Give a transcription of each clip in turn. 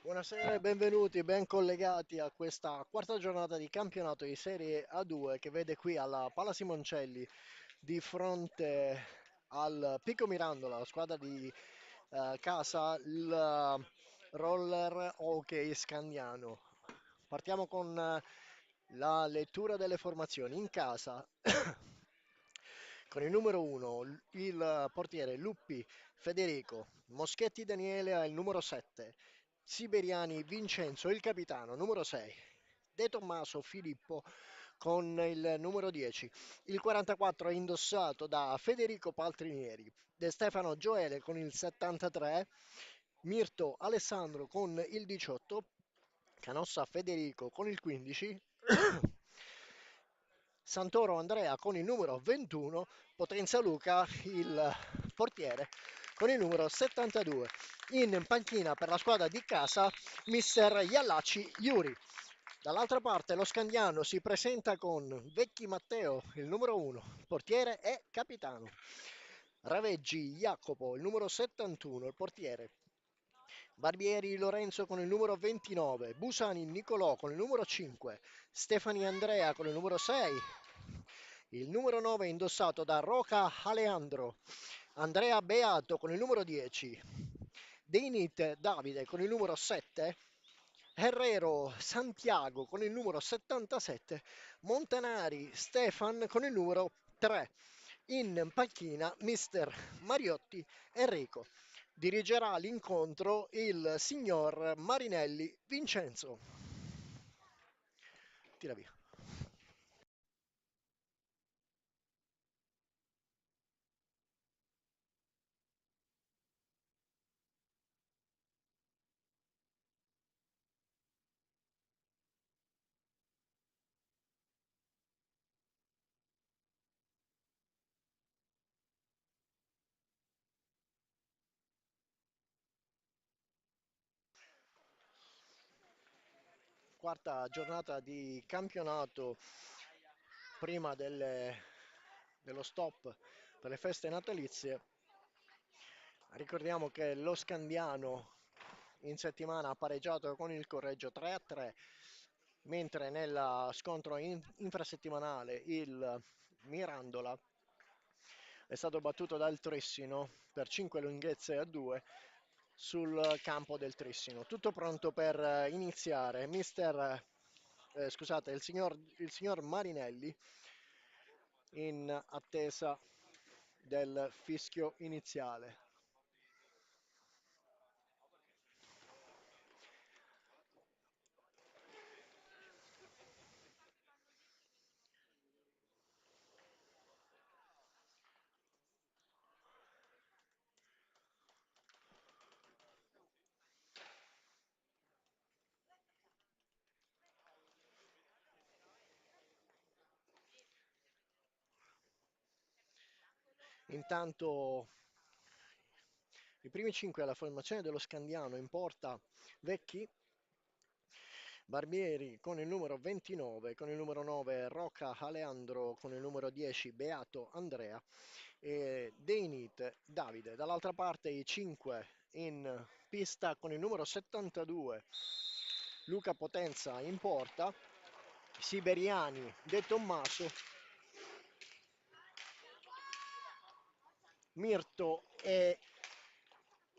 Buonasera e benvenuti, ben collegati a questa quarta giornata di campionato di Serie A2 che vede qui alla Pala Simoncelli di fronte al Pico Mirandola, la squadra di casa, il Roller Hockey Scandiano. Partiamo con la lettura delle formazioni. In casa con il numero 1 il portiere Luppi Federico, Moschetti Daniele è il numero 7, Siberiani Vincenzo il capitano numero 6, De Tommaso Filippo con il numero 10, il 44 è indossato da Federico Paltrinieri, De Stefano Gioele con il 73, Mirto Alessandro con il 18, Canossa Federico con il 15, Santoro Andrea con il numero 21, Potenza Luca il portiere con il numero 72. In panchina per la squadra di casa mister Iallacci Iuri. Dall'altra parte lo Scandiano si presenta con Vecchi Matteo, il numero 1, portiere e capitano. Raveggi Jacopo, il numero 71, il portiere. Barbieri Lorenzo con il numero 29, Busani Nicolò con il numero 5, Stefani Andrea con il numero 6, il numero 9 indossato da Roca Aleandro, Andrea Beato con il numero 10, Deinit Davide con il numero 7, Herrero Santiago con il numero 77, Montanari Stefan con il numero 3. In panchina mister Mariotti Enrico. Dirigerà l'incontro il signor Marinelli Vincenzo. Tira via. Quarta giornata di campionato prima dello stop per le feste natalizie. Ricordiamo che lo Scandiano in settimana ha pareggiato con il Correggio 3-3, mentre nel scontro infrasettimanale il Mirandola è stato battuto dal Trissino per 5 lunghezze a 2 sul campo del Trissino. Tutto pronto per iniziare. Scusate, il signor Marinelli in attesa del fischio iniziale. Intanto i primi 5 alla formazione dello Scandiano in porta Vecchi, Barbieri con il numero 29, con il numero 9 Rocca Aleandro, con il numero 10 Beato Andrea e Deinit Davide. Dall'altra parte i 5 in pista con il numero 72 Luca Potenza in porta, Siberiani De Tommaso, Mirto e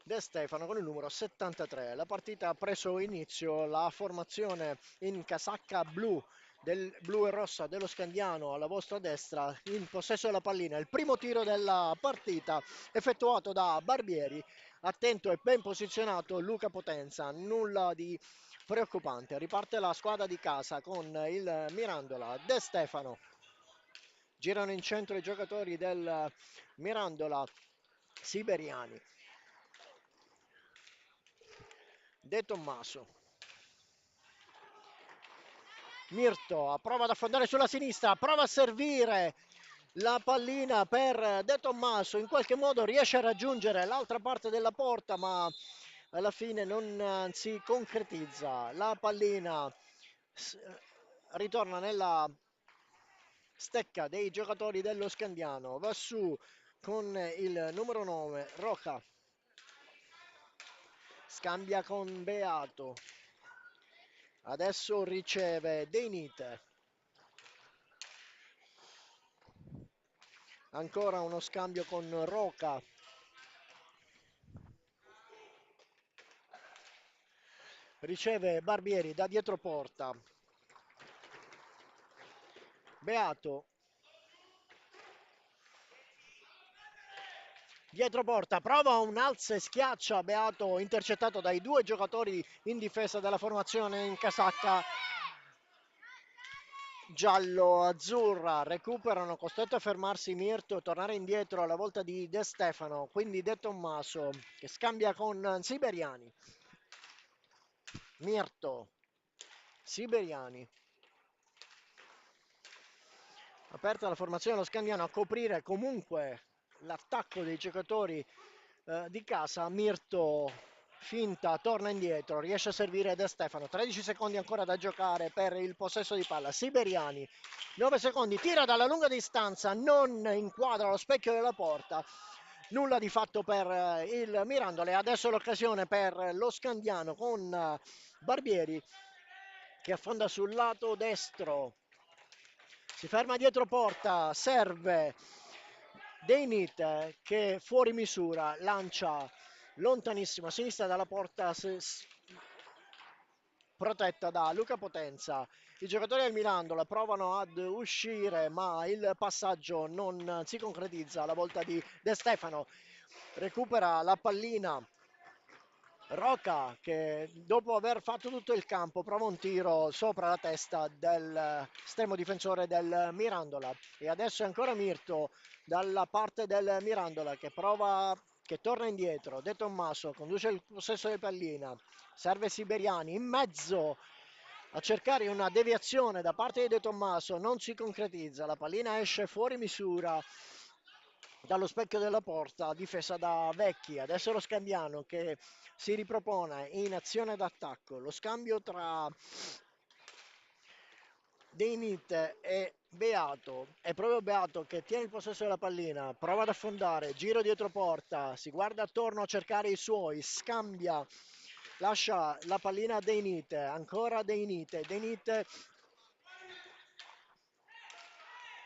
De Stefano con il numero 73. La partita ha preso inizio, la formazione in casacca blu del blu e rossa dello Scandiano alla vostra destra in possesso della pallina. Il primo tiro della partita effettuato da Barbieri, attento e ben posizionato Luca Potenza, nulla di preoccupante. Riparte la squadra di casa con il Mirandola, De Stefano. Girano in centro i giocatori del Mirandola Siberiani. De Tommaso. Mirto prova ad affondare sulla sinistra, prova a servire la pallina per De Tommaso, in qualche modo riesce a raggiungere l'altra parte della porta, ma alla fine non si concretizza. La pallina ritorna nella stecca dei giocatori dello Scandiano, va su con il numero 9 Roca scambia con Beato, adesso riceve Deinite, ancora uno scambio con Roca, riceve Barbieri da dietro porta, Beato, dietro porta, prova un alzo e schiaccia, Beato intercettato dai due giocatori in difesa della formazione in casacca giallo-azzurra, recuperano, costretto a fermarsi Mirto, tornare indietro alla volta di De Stefano, quindi De Tommaso che scambia con Siberiani. Mirto, Siberiani. Aperta la formazione lo Scandiano a coprire comunque l'attacco dei giocatori di casa. Mirto finta, torna indietro, riesce a servire De Stefano. 13 secondi ancora da giocare per il possesso di palla. Siberiani, 9 secondi, tira dalla lunga distanza, non inquadra lo specchio della porta. Nulla di fatto per il Mirandole. Adesso l'occasione per lo Scandiano con Barbieri che affonda sul lato destro. Si ferma dietro porta, serve Deinit che fuori misura lancia lontanissimo a sinistra dalla porta protetta da Luca Potenza. I giocatori del Mirandola provano ad uscire ma il passaggio non si concretizza. La volta di De Stefano recupera la pallina Roca che dopo aver fatto tutto il campo prova un tiro sopra la testa del estremo difensore del Mirandola e adesso è ancora Mirto dalla parte del Mirandola che prova, che torna indietro. De Tommaso conduce il possesso di pallina, serve Siberiani in mezzo a cercare una deviazione da parte di De Tommaso, non si concretizza, la pallina esce fuori misura dallo specchio della porta, difesa da Vecchi. Adesso lo Scandiano che si ripropone in azione d'attacco. Lo scambio tra Deinit e Beato. È proprio Beato che tiene il possesso della pallina, prova ad affondare, giro dietro porta, si guarda attorno a cercare i suoi, scambia, lascia la pallina a Deinit, ancora Deinit. Deinit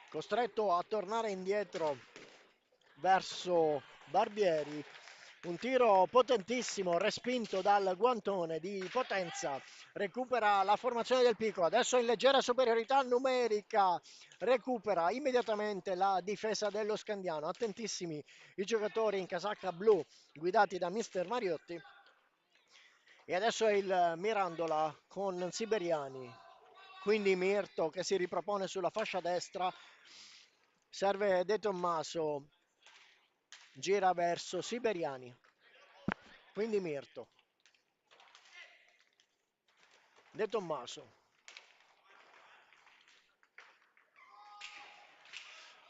costretto a tornare indietro verso Barbieri. Un tiro potentissimo respinto dal guantone di Potenza. Recupera la formazione del piccolo. Adesso in leggera superiorità numerica. Recupera immediatamente la difesa dello Scandiano. Attentissimi i giocatori in casacca blu guidati da mister Mariotti. E adesso è il Mirandola con Siberiani. Quindi Mirto che si ripropone sulla fascia destra. Serve De Tommaso, gira verso Siberiani, quindi Mirto. De Tommaso.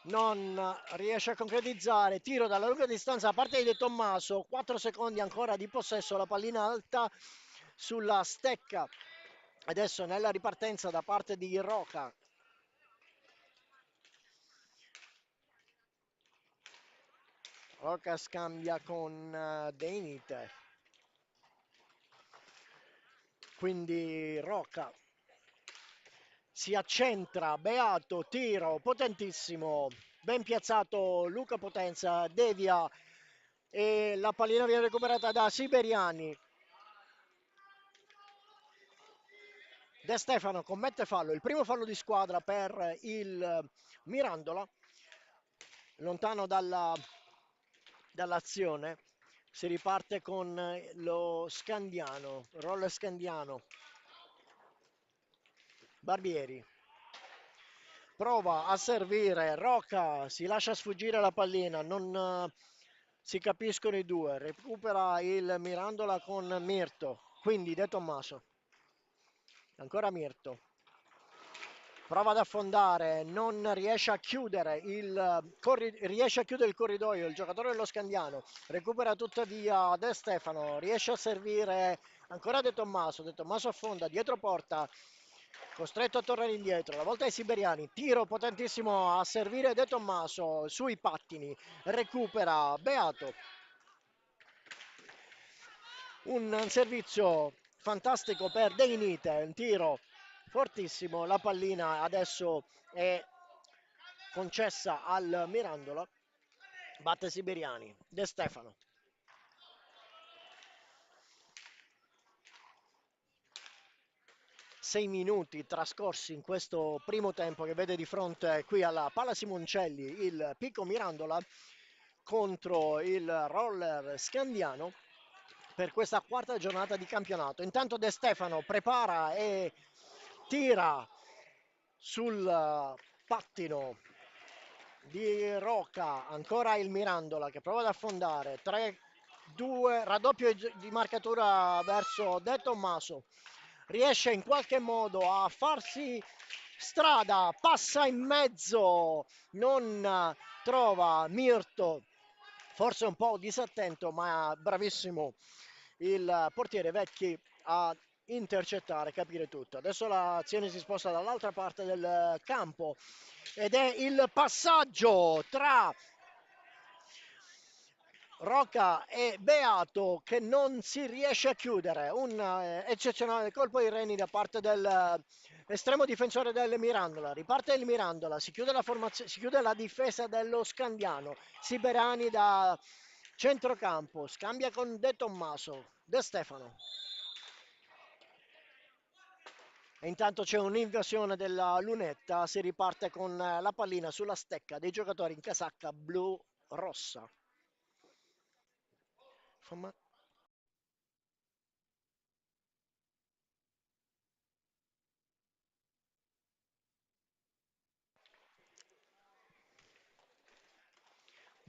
Non riesce a concretizzare, tiro dalla lunga distanza da parte di De Tommaso, 4 secondi ancora di possesso, la pallina alta sulla stecca. Adesso nella ripartenza da parte di Roca. Roca scambia con Deinit. Quindi Roca si accentra, Beato, tiro potentissimo, ben piazzato Luca Potenza, devia e la pallina viene recuperata da Siberiani. De Stefano commette fallo, il primo fallo di squadra per il Mirandola, lontano dall'azione. Si riparte con lo Scandiano, roll Scandiano. Barbieri prova a servire, Roca si lascia sfuggire la pallina, non si capiscono i due, recupera il Mirandola con Mirto, quindi De Tommaso, ancora Mirto, prova ad affondare, non riesce a chiudere riesce a chiudere il corridoio, il giocatore dello Scandiano, recupera tuttavia De Stefano, riesce a servire ancora De Tommaso affonda dietro porta, costretto a tornare indietro, la volta ai Siberiani, tiro potentissimo a servire De Tommaso sui pattini, recupera Beato. Un servizio fantastico per Deinite, un tiro fortissimo, la pallina adesso è concessa al Mirandola, batte Siberiani, De Stefano. 6 minuti trascorsi in questo primo tempo che vede di fronte qui alla Pala Simoncelli il Pico Mirandola contro il Roller Scandiano per questa quarta giornata di campionato. Intanto De Stefano prepara e tira sul pattino di Rocca, ancora il Mirandola che prova ad affondare, 3-2, raddoppio di marcatura verso De Tommaso, riesce in qualche modo a farsi strada, passa in mezzo, non trova Mirto, forse un po' disattento ma bravissimo il portiere Vecchi a intercettare, capire tutto. Adesso l'azione si sposta dall'altra parte del campo ed è il passaggio tra Rocca e Beato che non si riesce a chiudere. Un eccezionale colpo di reni da parte dell'estremo difensore del Mirandola. Riparte il Mirandola, si chiude la formazione, si chiude la difesa dello Scandiano. Siberani da centrocampo, scambia con De Tommaso, De Stefano. E intanto c'è un'invasione della lunetta, si riparte con la pallina sulla stecca dei giocatori in casacca blu-rossa.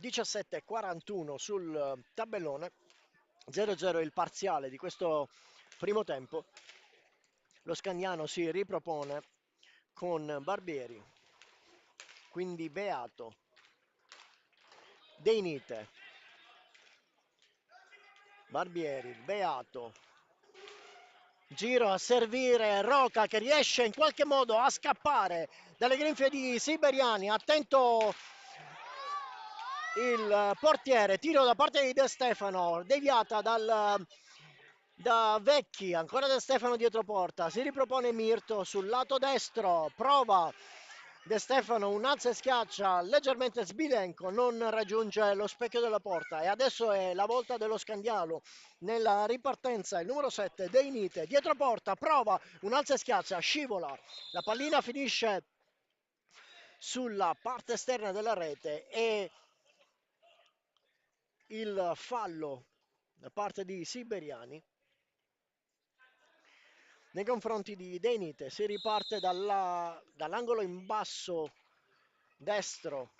17:41 sul tabellone, 0-0 il parziale di questo primo tempo. Lo Scandiano si ripropone con Barbieri, quindi Beato, Deinite, Barbieri, Beato, giro a servire Roca che riesce in qualche modo a scappare dalle grinfie di Siberiani, attento il portiere, tiro da parte di De Stefano, deviata da Vecchi, ancora De Stefano dietro porta, si ripropone Mirto sul lato destro, prova De Stefano un alza e schiaccia leggermente sbilenco, non raggiunge lo specchio della porta e adesso è la volta dello Scandiano nella ripartenza, il numero 7 Deinite, dietro porta, prova un alza e schiaccia, scivola, la pallina finisce sulla parte esterna della rete e il fallo da parte di Siberiani nei confronti di Deinite. Si riparte dall'angolo in basso destro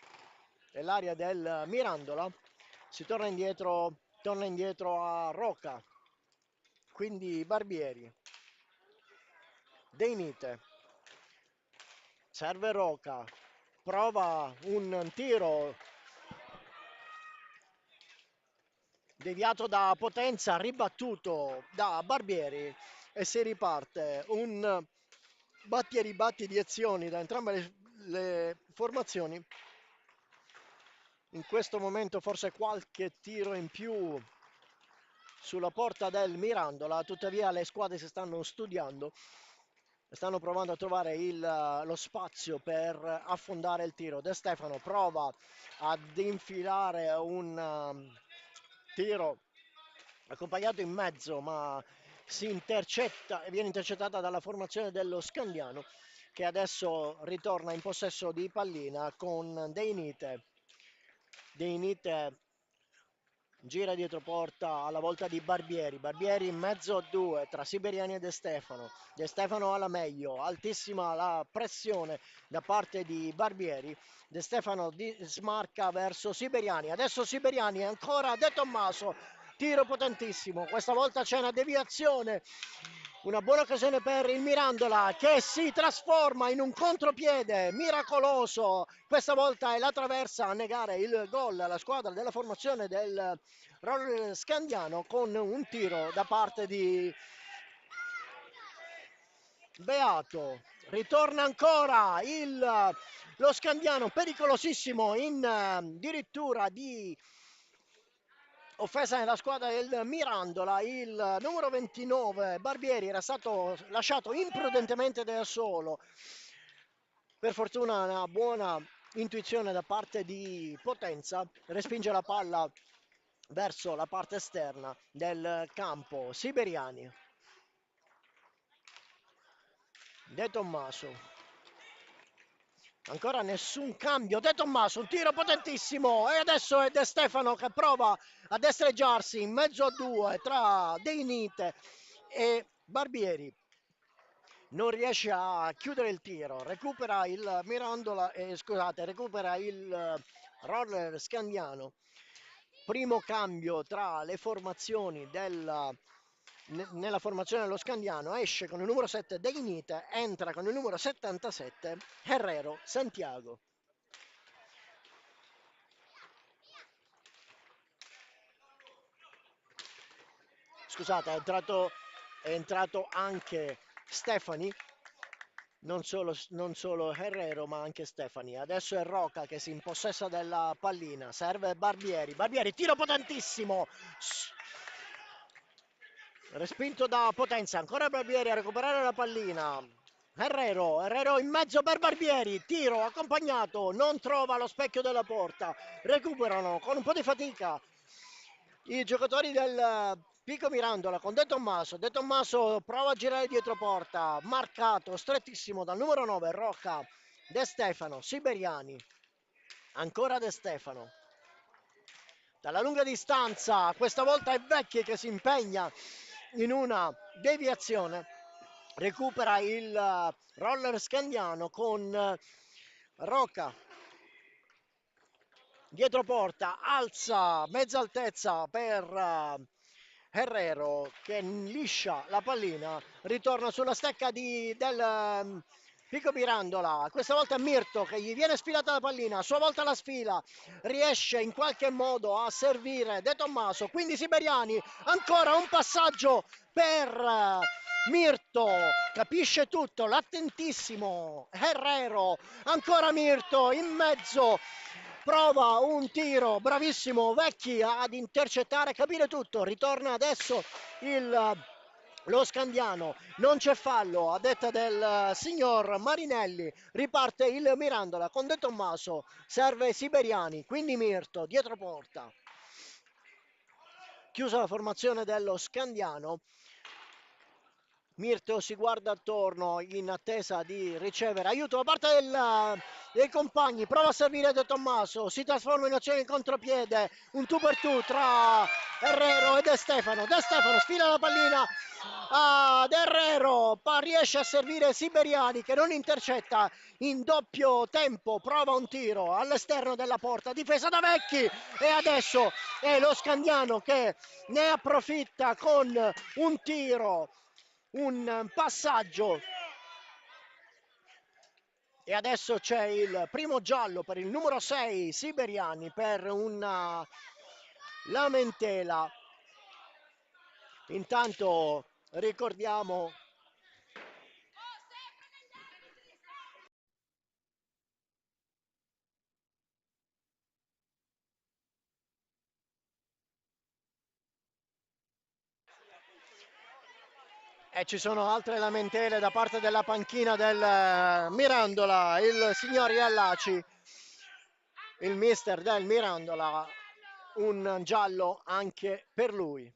dell'area del Mirandola, si torna indietro a Rocca, quindi Barbieri, Deinite, serve Rocca, prova un tiro deviato da Potenza, ribattuto da Barbieri e si riparte un batti e ribatti di azioni da entrambe le formazioni. In questo momento forse qualche tiro in più sulla porta del Mirandola, tuttavia le squadre si stanno studiando, stanno provando a trovare lo spazio per affondare il tiro. De Stefano prova ad infilare un tiro accompagnato in mezzo, ma si intercetta e viene intercettata dalla formazione dello Scandiano che adesso ritorna in possesso di pallina con Deinite. Deinite gira dietro porta alla volta di Barbieri, Barbieri in mezzo a due tra Siberiani e De Stefano. De Stefano alla meglio, altissima la pressione da parte di Barbieri. De Stefano smarca verso Siberiani, adesso Siberiani ancora De Tommaso, tiro potentissimo, questa volta c'è una deviazione, una buona occasione per il Mirandola che si trasforma in un contropiede miracoloso, questa volta è la traversa a negare il gol alla squadra della formazione del Roller Scandiano con un tiro da parte di Beato. Ritorna ancora lo Scandiano pericolosissimo in dirittura di offesa nella squadra del Mirandola, il numero 29 Barbieri era stato lasciato imprudentemente da solo. Per fortuna una buona intuizione da parte di Potenza, respinge la palla verso la parte esterna del campo. Siberiani, De Tommaso, ancora nessun cambio. De Tommaso, un tiro potentissimo. E adesso è De Stefano che prova a destreggiarsi in mezzo a due tra Deinite e Barbieri. Non riesce a chiudere il tiro. Recupera il Mirandola, scusate, recupera il roller Scandiano. Primo cambio tra le formazioni nella formazione dello Scandiano. Esce con il numero 7 Deinite, entra con il numero 77 Herrero Santiago. Scusate, è entrato anche Stefani, non solo Herrero ma anche Stefani. Adesso è Roca che si impossessa della pallina, serve Barbieri. Barbieri, tiro potentissimo! Respinto da Potenza, ancora Barbieri a recuperare la pallina. Herrero in mezzo per Barbieri, tiro accompagnato, non trova lo specchio della porta. Recuperano con un po' di fatica i giocatori del Pico Mirandola con De Tommaso. De Tommaso prova a girare dietro porta, marcato strettissimo dal numero 9 Rocca. De Stefano, Siberiani, ancora De Stefano. Dalla lunga distanza, questa volta è Vecchi che si impegna in una deviazione. Recupera il roller scandiano con Rocca. Dietro porta, alza mezza altezza per Herrero che liscia la pallina, ritorna sulla stecca del Pico Mirandola, questa volta Mirto che gli viene sfilata la pallina, a sua volta la sfila, riesce in qualche modo a servire De Tommaso, quindi Siberiani, ancora un passaggio per Mirto, capisce tutto, l'attentissimo Herrero, ancora Mirto in mezzo, prova un tiro, bravissimo Vecchi ad intercettare, capire tutto, ritorna adesso lo Scandiano, non c'è fallo a detta del signor Marinelli, riparte il Mirandola con De Tommaso, serve Siberiani, quindi Mirto dietro porta. Chiusa la formazione dello Scandiano, Mirto si guarda attorno in attesa di ricevere aiuto da parte dei compagni, prova a servire De Tommaso, si trasforma in azione in contropiede, un tu per tu tra Herrero e De Stefano. De Stefano sfila la pallina ad Herrero, riesce a servire Siberiani che non intercetta in doppio tempo, prova un tiro all'esterno della porta, difesa da Vecchi e adesso è lo Scandiano che ne approfitta con un tiro, un passaggio e adesso c'è il primo giallo per il numero 6 Siberiani per una lamentela. Intanto ricordiamo e ci sono altre lamentele da parte della panchina del Mirandola, il signor Iallaci, il mister del Mirandola, un giallo anche per lui.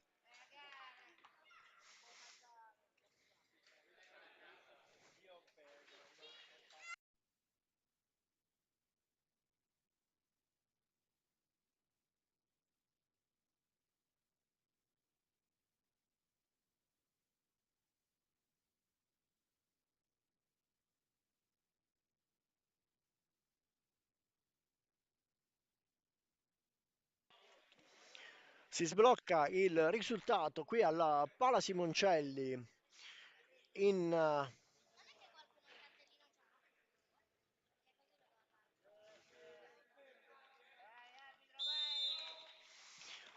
Si sblocca il risultato qui alla Pala Simoncelli in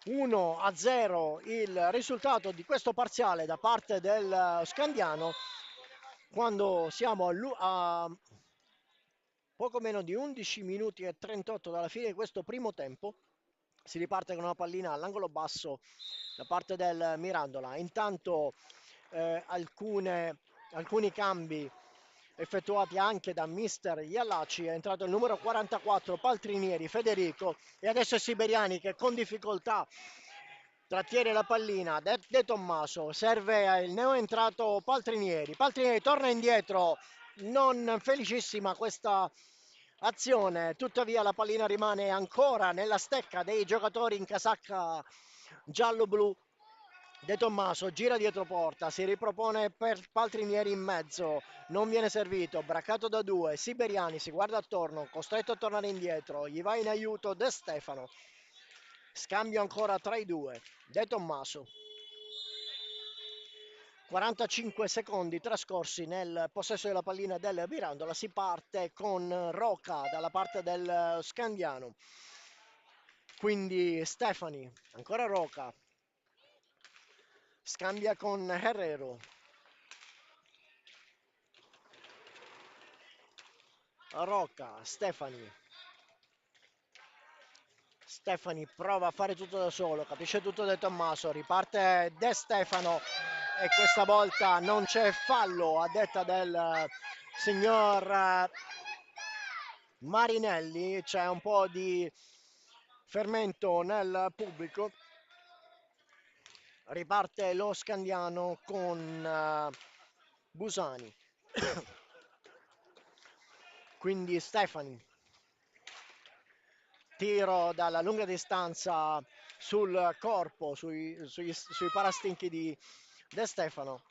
1-0 il risultato di questo parziale da parte del Scandiano quando siamo a poco meno di 11 minuti e 38 dalla fine di questo primo tempo. Si riparte con una pallina all'angolo basso da parte del Mirandola. Intanto alcuni cambi effettuati anche da mister Ialaci. È entrato il numero 44 Paltrinieri Federico e adesso è Siberiani che con difficoltà trattiene la pallina. De Tommaso serve il neoentrato Paltrinieri. Paltrinieri torna indietro, non felicissima questa azione, tuttavia la pallina rimane ancora nella stecca dei giocatori in casacca giallo-blu. De Tommaso gira dietro porta, si ripropone per Paltrinieri in mezzo, non viene servito, braccato da due, Siberiani si guarda attorno, costretto a tornare indietro, gli va in aiuto De Stefano. Scambio ancora tra i due, De Tommaso. 45 secondi trascorsi nel possesso della pallina del Mirandola, si parte con Roca dalla parte del Scandiano, quindi Stefani, ancora Roca, scambia con Herrero, Roca, Stefani, Stefani prova a fare tutto da solo, capisce tutto De Tommaso, riparte De Stefano e questa volta non c'è fallo a detta del signor Marinelli, c'è un po' di fermento nel pubblico. Riparte lo Scandiano con Busani. Quindi Stefani. Tiro dalla lunga distanza sul corpo, sui parastinchi di De Stefano.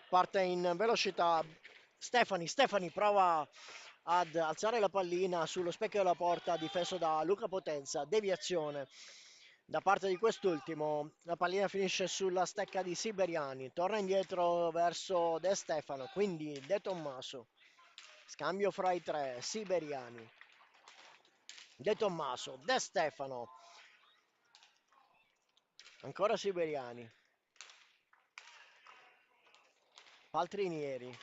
Parte in velocità Stefani prova ad alzare la pallina sullo specchio della porta difeso da Luca Potenza, deviazione da parte di quest'ultimo, la pallina finisce sulla stecca di Siberiani, torna indietro verso De Stefano, quindi De Tommaso, scambio fra i tre, Siberiani, De Tommaso, De Stefano, ancora Siberiani, Paltrinieri,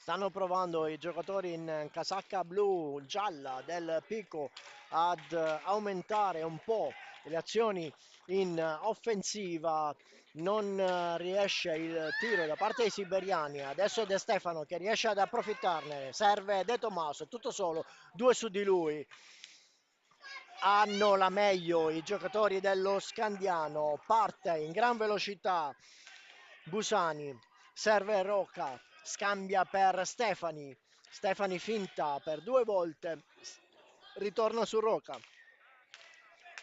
stanno provando i giocatori in casacca blu gialla del Pico ad aumentare un po' le azioni in offensiva, non riesce il tiro da parte dei siberiani, adesso è De Stefano che riesce ad approfittarne, serve De Tommaso, tutto solo, due su di lui, hanno la meglio i giocatori dello Scandiano, parte in gran velocità Busani, serve Rocca, scambia per Stefani, Stefani finta per due volte, ritorna su Rocca,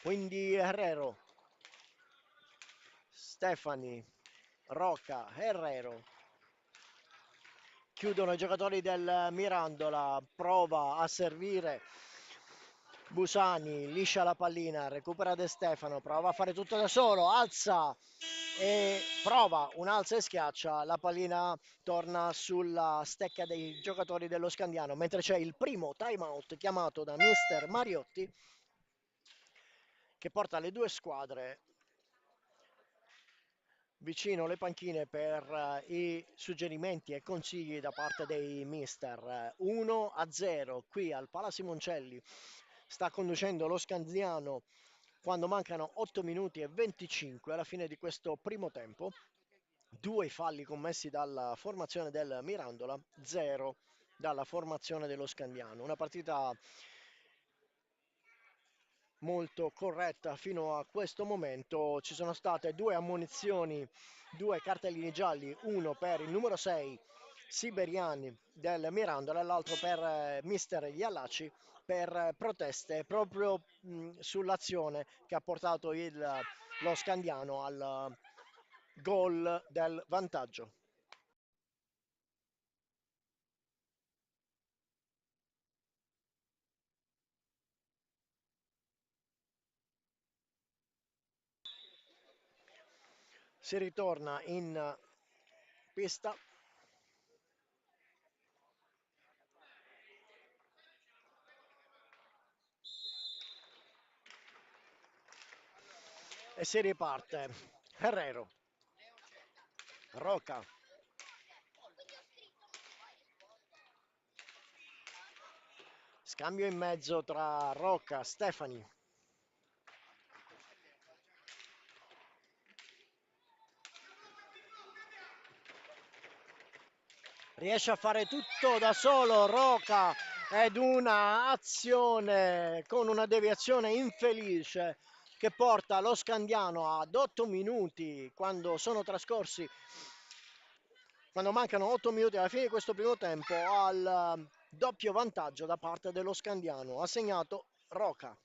quindi Herrero, Stefani, Rocca, Herrero, chiudono i giocatori del Mirandola, prova a servire Busani, liscia la pallina, recupera De Stefano, prova a fare tutto da solo, alza e prova un alza e schiaccia, la pallina torna sulla stecca dei giocatori dello Scandiano, mentre c'è il primo timeout chiamato da mister Mariotti che porta le due squadre vicino le panchine per i suggerimenti e consigli da parte dei mister. 1-0 qui al Pala Simoncelli, sta conducendo lo Scandiano quando mancano 8 minuti e 25 alla fine di questo primo tempo. Due falli commessi dalla formazione del Mirandola, 0 dalla formazione dello Scandiano. Una partita molto corretta fino a questo momento. Ci sono state due ammonizioni, due cartellini gialli, uno per il numero 6 Siberiani del Mirandola e l'altro per mister Ialaci per proteste proprio sull'azione che ha portato lo Scandiano al gol del vantaggio. Si ritorna in pista. E si riparte. Herrero, Roca, Scambio in mezzo tra Rocca, Stefani. Riesce a fare tutto da solo Rocca ed una azione con una deviazione infelice che porta lo Scandiano ad 8 minuti quando sono trascorsi, quando mancano 8 minuti alla fine di questo primo tempo, al doppio vantaggio da parte dello Scandiano. Ha segnato Rocca.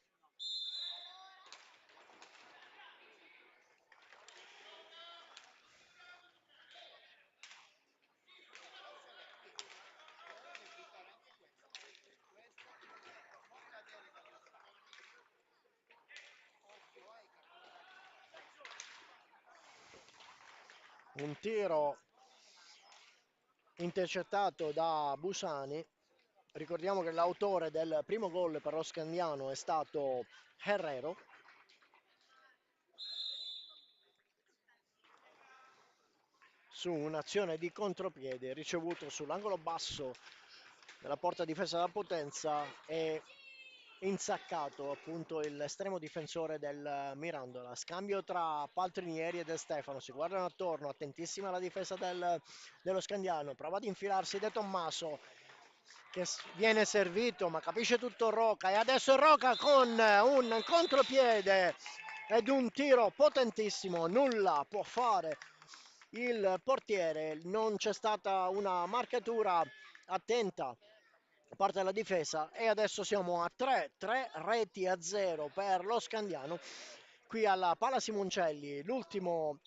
Un tiro intercettato da Busani. Ricordiamo che l'autore del primo gol per lo Scandiano è stato Herrero. Su un'azione di contropiede ricevuto sull'angolo basso della porta difesa da Potenza e insaccato appunto l'estremo difensore del Mirandola. Scambio tra Paltrinieri e De Stefano, si guardano attorno, attentissima la difesa dello Scandiano, prova ad infilarsi De Tommaso che viene servito ma capisce tutto Rocca e adesso Rocca con un contropiede ed un tiro potentissimo, nulla può fare il portiere, non c'è stata una marcatura attenta da parte della difesa e adesso siamo a 3 reti a 0 per lo Scandiano qui alla Pala Simoncelli. L'ultimo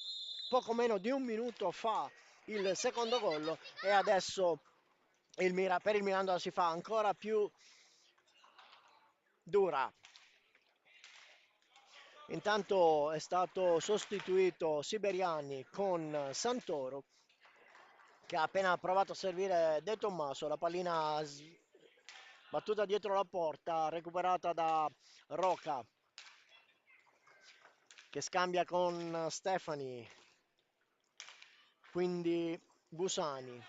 poco meno di un minuto fa il secondo gol e adesso per il Mirandola si fa ancora più dura. Intanto è stato sostituito Siberiani con Santoro che ha appena provato a servire De Tommaso, la pallina battuta dietro la porta, recuperata da Rocca che scambia con Stefani, quindi Busani,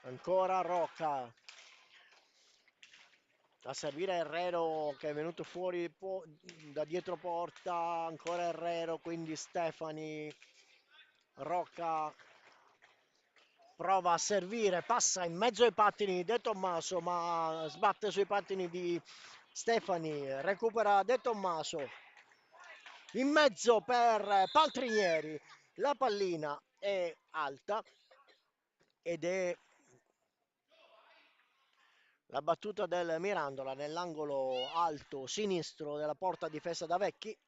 ancora Rocca a servire Herrero che è venuto fuori da dietro porta, ancora Herrero, quindi Stefani, Rocca prova a servire, passa in mezzo ai pattini di De Tommaso ma sbatte sui pattini di Stefani, recupera De Tommaso in mezzo per Paltrinieri, la pallina è alta ed è la battuta del Mirandola nell'angolo alto sinistro della porta difesa da Vecchi.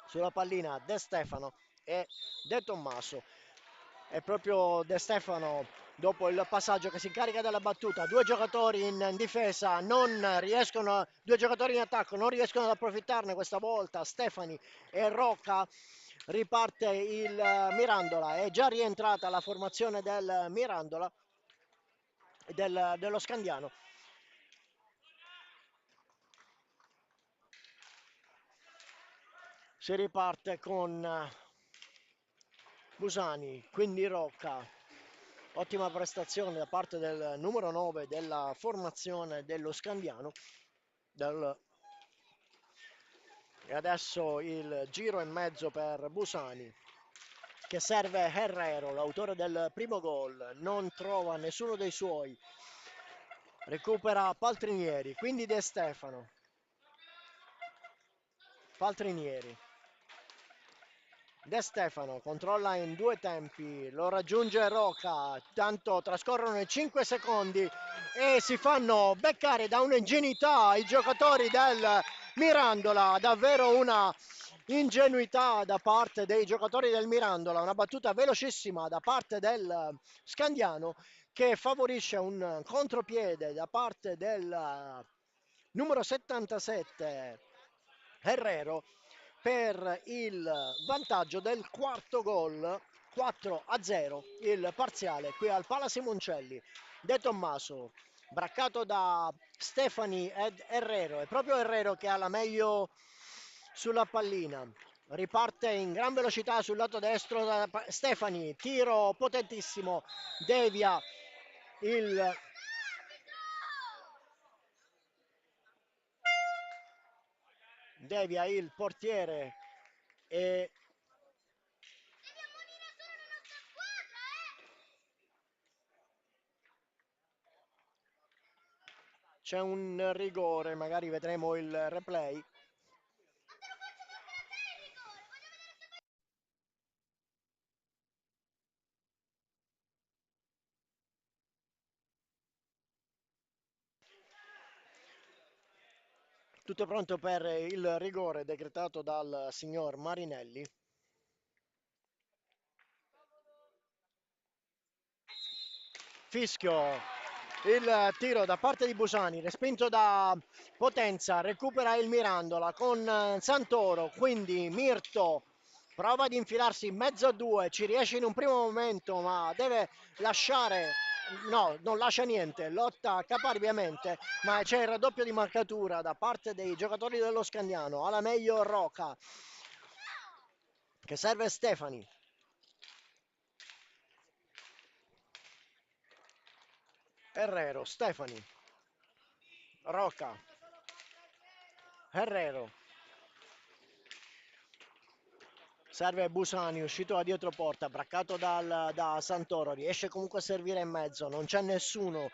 Sulla pallina De Stefano e De Tommaso. È proprio De Stefano dopo il passaggio che si incarica della battuta. Due giocatori in difesa non riescono, due giocatori in attacco non riescono ad approfittarne questa volta. Stefani e Rocca. Riparte il Mirandola, è già rientrata la formazione del Mirandola, dello Scandiano. Si riparte con Busani, quindi Rocca. Ottima prestazione da parte del numero 9 della formazione dello Scandiano. E adesso il giro e mezzo per Busani che serve Herrero, l'autore del primo gol. Non trova nessuno dei suoi. Recupera Paltrinieri, quindi De Stefano. Paltrinieri. De Stefano controlla in due tempi, lo raggiunge Rocca, tanto trascorrono i 5 secondi e si fanno beccare da un'ingenuità i giocatori del Mirandola, davvero una ingenuità da parte dei giocatori del Mirandola, una battuta velocissima da parte del Scandiano che favorisce un contropiede da parte del numero 77 Herrero per il vantaggio del quarto gol, 4-0 il parziale qui al Pala Simoncelli. De Tommaso braccato da Stefani ed Herrero, è proprio Herrero che ha la meglio sulla pallina, riparte in gran velocità sul lato destro da Stefani, tiro potentissimo, devia il devia il portiere e c'è un rigore, magari vedremo il replay. Tutto pronto per il rigore decretato dal signor Marinelli. Fischio, il tiro da parte di Busani, respinto da Potenza, recupera il Mirandola con Santoro, quindi Mirto prova ad infilarsi in mezzo a due, ci riesce in un primo momento ma deve lasciare, no, non lascia niente, lotta caparbiamente, ma c'è il raddoppio di marcatura da parte dei giocatori dello Scandiano, alla meglio Roca, che serve Stefani. Herrero, Stefani, Roca, Herrero, serve Busani, uscito da dietro porta, braccato da Santoro, riesce comunque a servire in mezzo, non c'è nessuno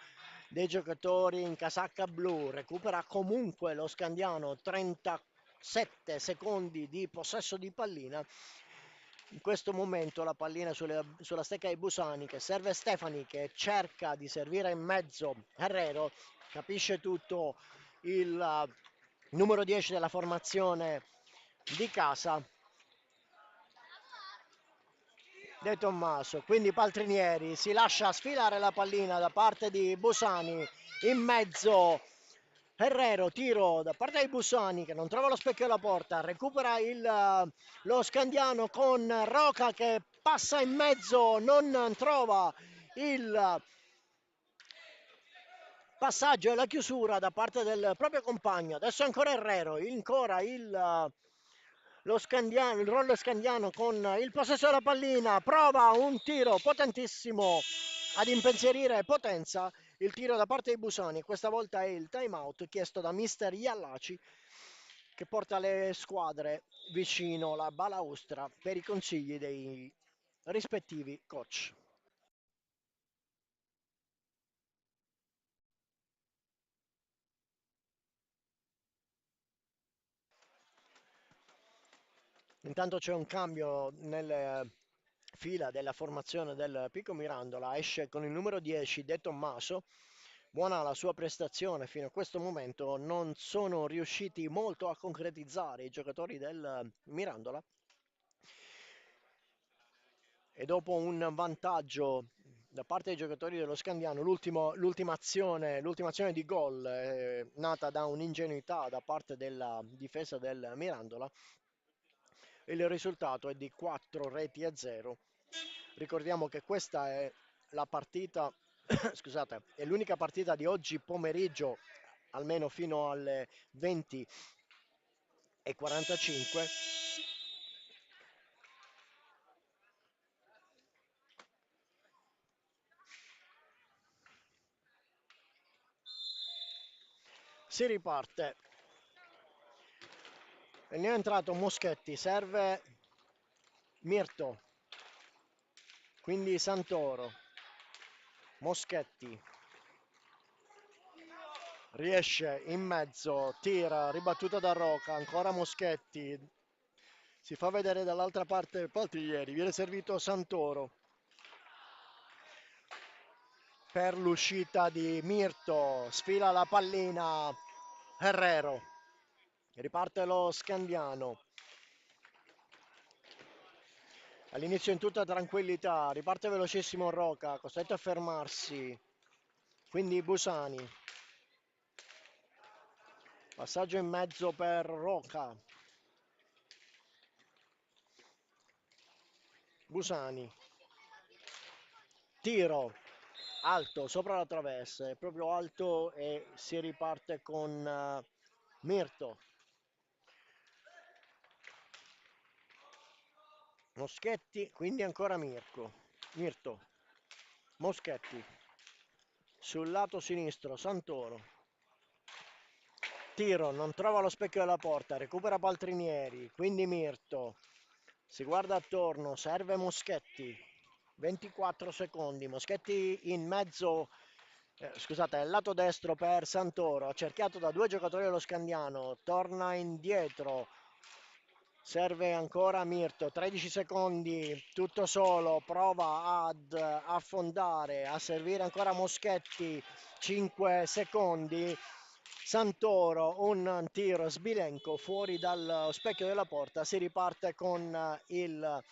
dei giocatori in casacca blu, recupera comunque lo Scandiano, 37 secondi di possesso di pallina. In questo momento la pallina sulla stecca di Busani, che serve Stefani, che cerca di servire in mezzo Herrero, capisce tutto il numero 10 della formazione di casa, De Tommaso, quindi Paltrinieri si lascia sfilare la pallina da parte di Busani in mezzo. Herrero, tiro da parte di Busani che non trova lo specchio alla porta, recupera lo Scandiano con Roca che passa in mezzo, non trova il passaggio e la chiusura da parte del proprio compagno. Adesso ancora Herrero, ancora lo Scandiano, il rollo Scandiano con il possesso della pallina, prova un tiro potentissimo ad impensierire Potenza, il tiro da parte di Busani, questa volta è il time out chiesto da mister Iallaci che porta le squadre vicino alla balaustra per i consigli dei rispettivi coach. Intanto c'è un cambio nelle fila della formazione del Pico Mirandola, esce con il numero 10 De Tommaso. Buona la sua prestazione fino a questo momento, non sono riusciti molto a concretizzare i giocatori del Mirandola e dopo un vantaggio da parte dei giocatori dello Scandiano, l'ultima azione di gol nata da un'ingenuità da parte della difesa del Mirandola, il risultato è di 4 reti a 0. Ricordiamo che questa è la partita, scusate, è l'unica partita di oggi pomeriggio, almeno fino alle 20:45. Si riparte. E ne è entrato Moschetti, serve Mirto, quindi Santoro, Moschetti, riesce in mezzo, tira, ribattuta da Roca, ancora Moschetti, si fa vedere dall'altra parte Paltrieri, viene servito Santoro per l'uscita di Mirto, sfila la pallina Herrero, riparte lo Scandiano. All'inizio in tutta tranquillità, riparte velocissimo Roca, costretto a fermarsi, quindi Busani. Passaggio in mezzo per Roca. Busani. Tiro alto sopra la traversa, è proprio alto e si riparte con Mirto. Moschetti, quindi ancora Mirto. Moschetti. Sul lato sinistro Santoro. Tiro, non trova lo specchio della porta, recupera Paltrinieri, quindi Mirto. Si guarda attorno, serve Moschetti. 24 secondi, Moschetti in mezzo, scusate, al lato destro per Santoro, accerchiato da due giocatori dello Scandiano, torna indietro. Serve ancora Mirto, 13 secondi, tutto solo, prova ad affondare, a servire ancora Moschetti, 5 secondi. Santoro, un tiro sbilenco fuori dal specchio della porta, si riparte con il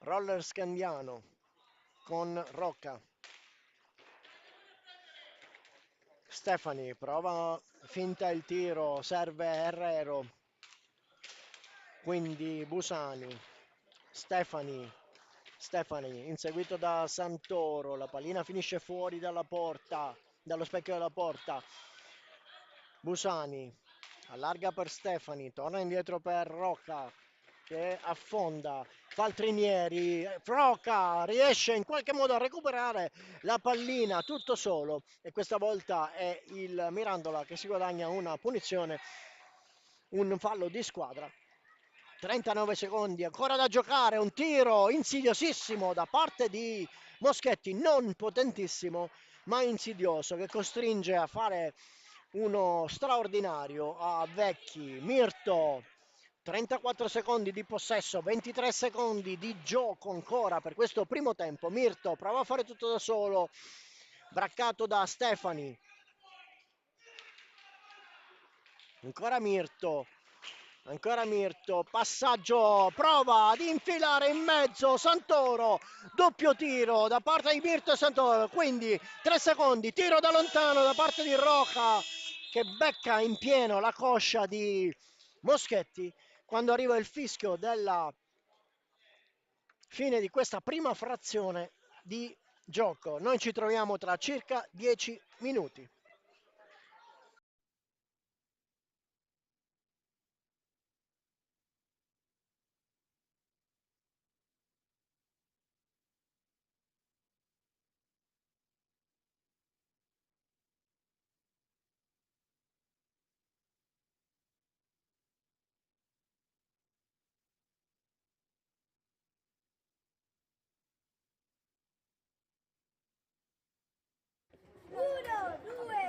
roller scandiano con Rocca. Stefani prova, finta il tiro, serve Herrero, quindi Busani, Stefani, inseguito da Santoro, la pallina finisce fuori dalla porta, dallo specchio della porta. Busani allarga per Stefani, torna indietro per Rocca che affonda. Paltrinieri, Rocca riesce in qualche modo a recuperare la pallina tutto solo e questa volta è il Mirandola che si guadagna una punizione, un fallo di squadra. 39 secondi ancora da giocare, un tiro insidiosissimo da parte di Moschetti, non potentissimo ma insidioso, che costringe a fare uno straordinario a Vecchi. Mirto, 34 secondi di possesso, 23 secondi di gioco ancora per questo primo tempo. Mirto prova a fare tutto da solo, braccato da Stefani. Ancora Mirto, passaggio, prova ad infilare in mezzo Santoro, doppio tiro da parte di Mirto e Santoro, quindi 3 secondi, tiro da lontano da parte di Roca che becca in pieno la coscia di Moschetti quando arriva il fischio della fine di questa prima frazione di gioco. Noi ci troviamo tra circa 10 minuti. Uno, due,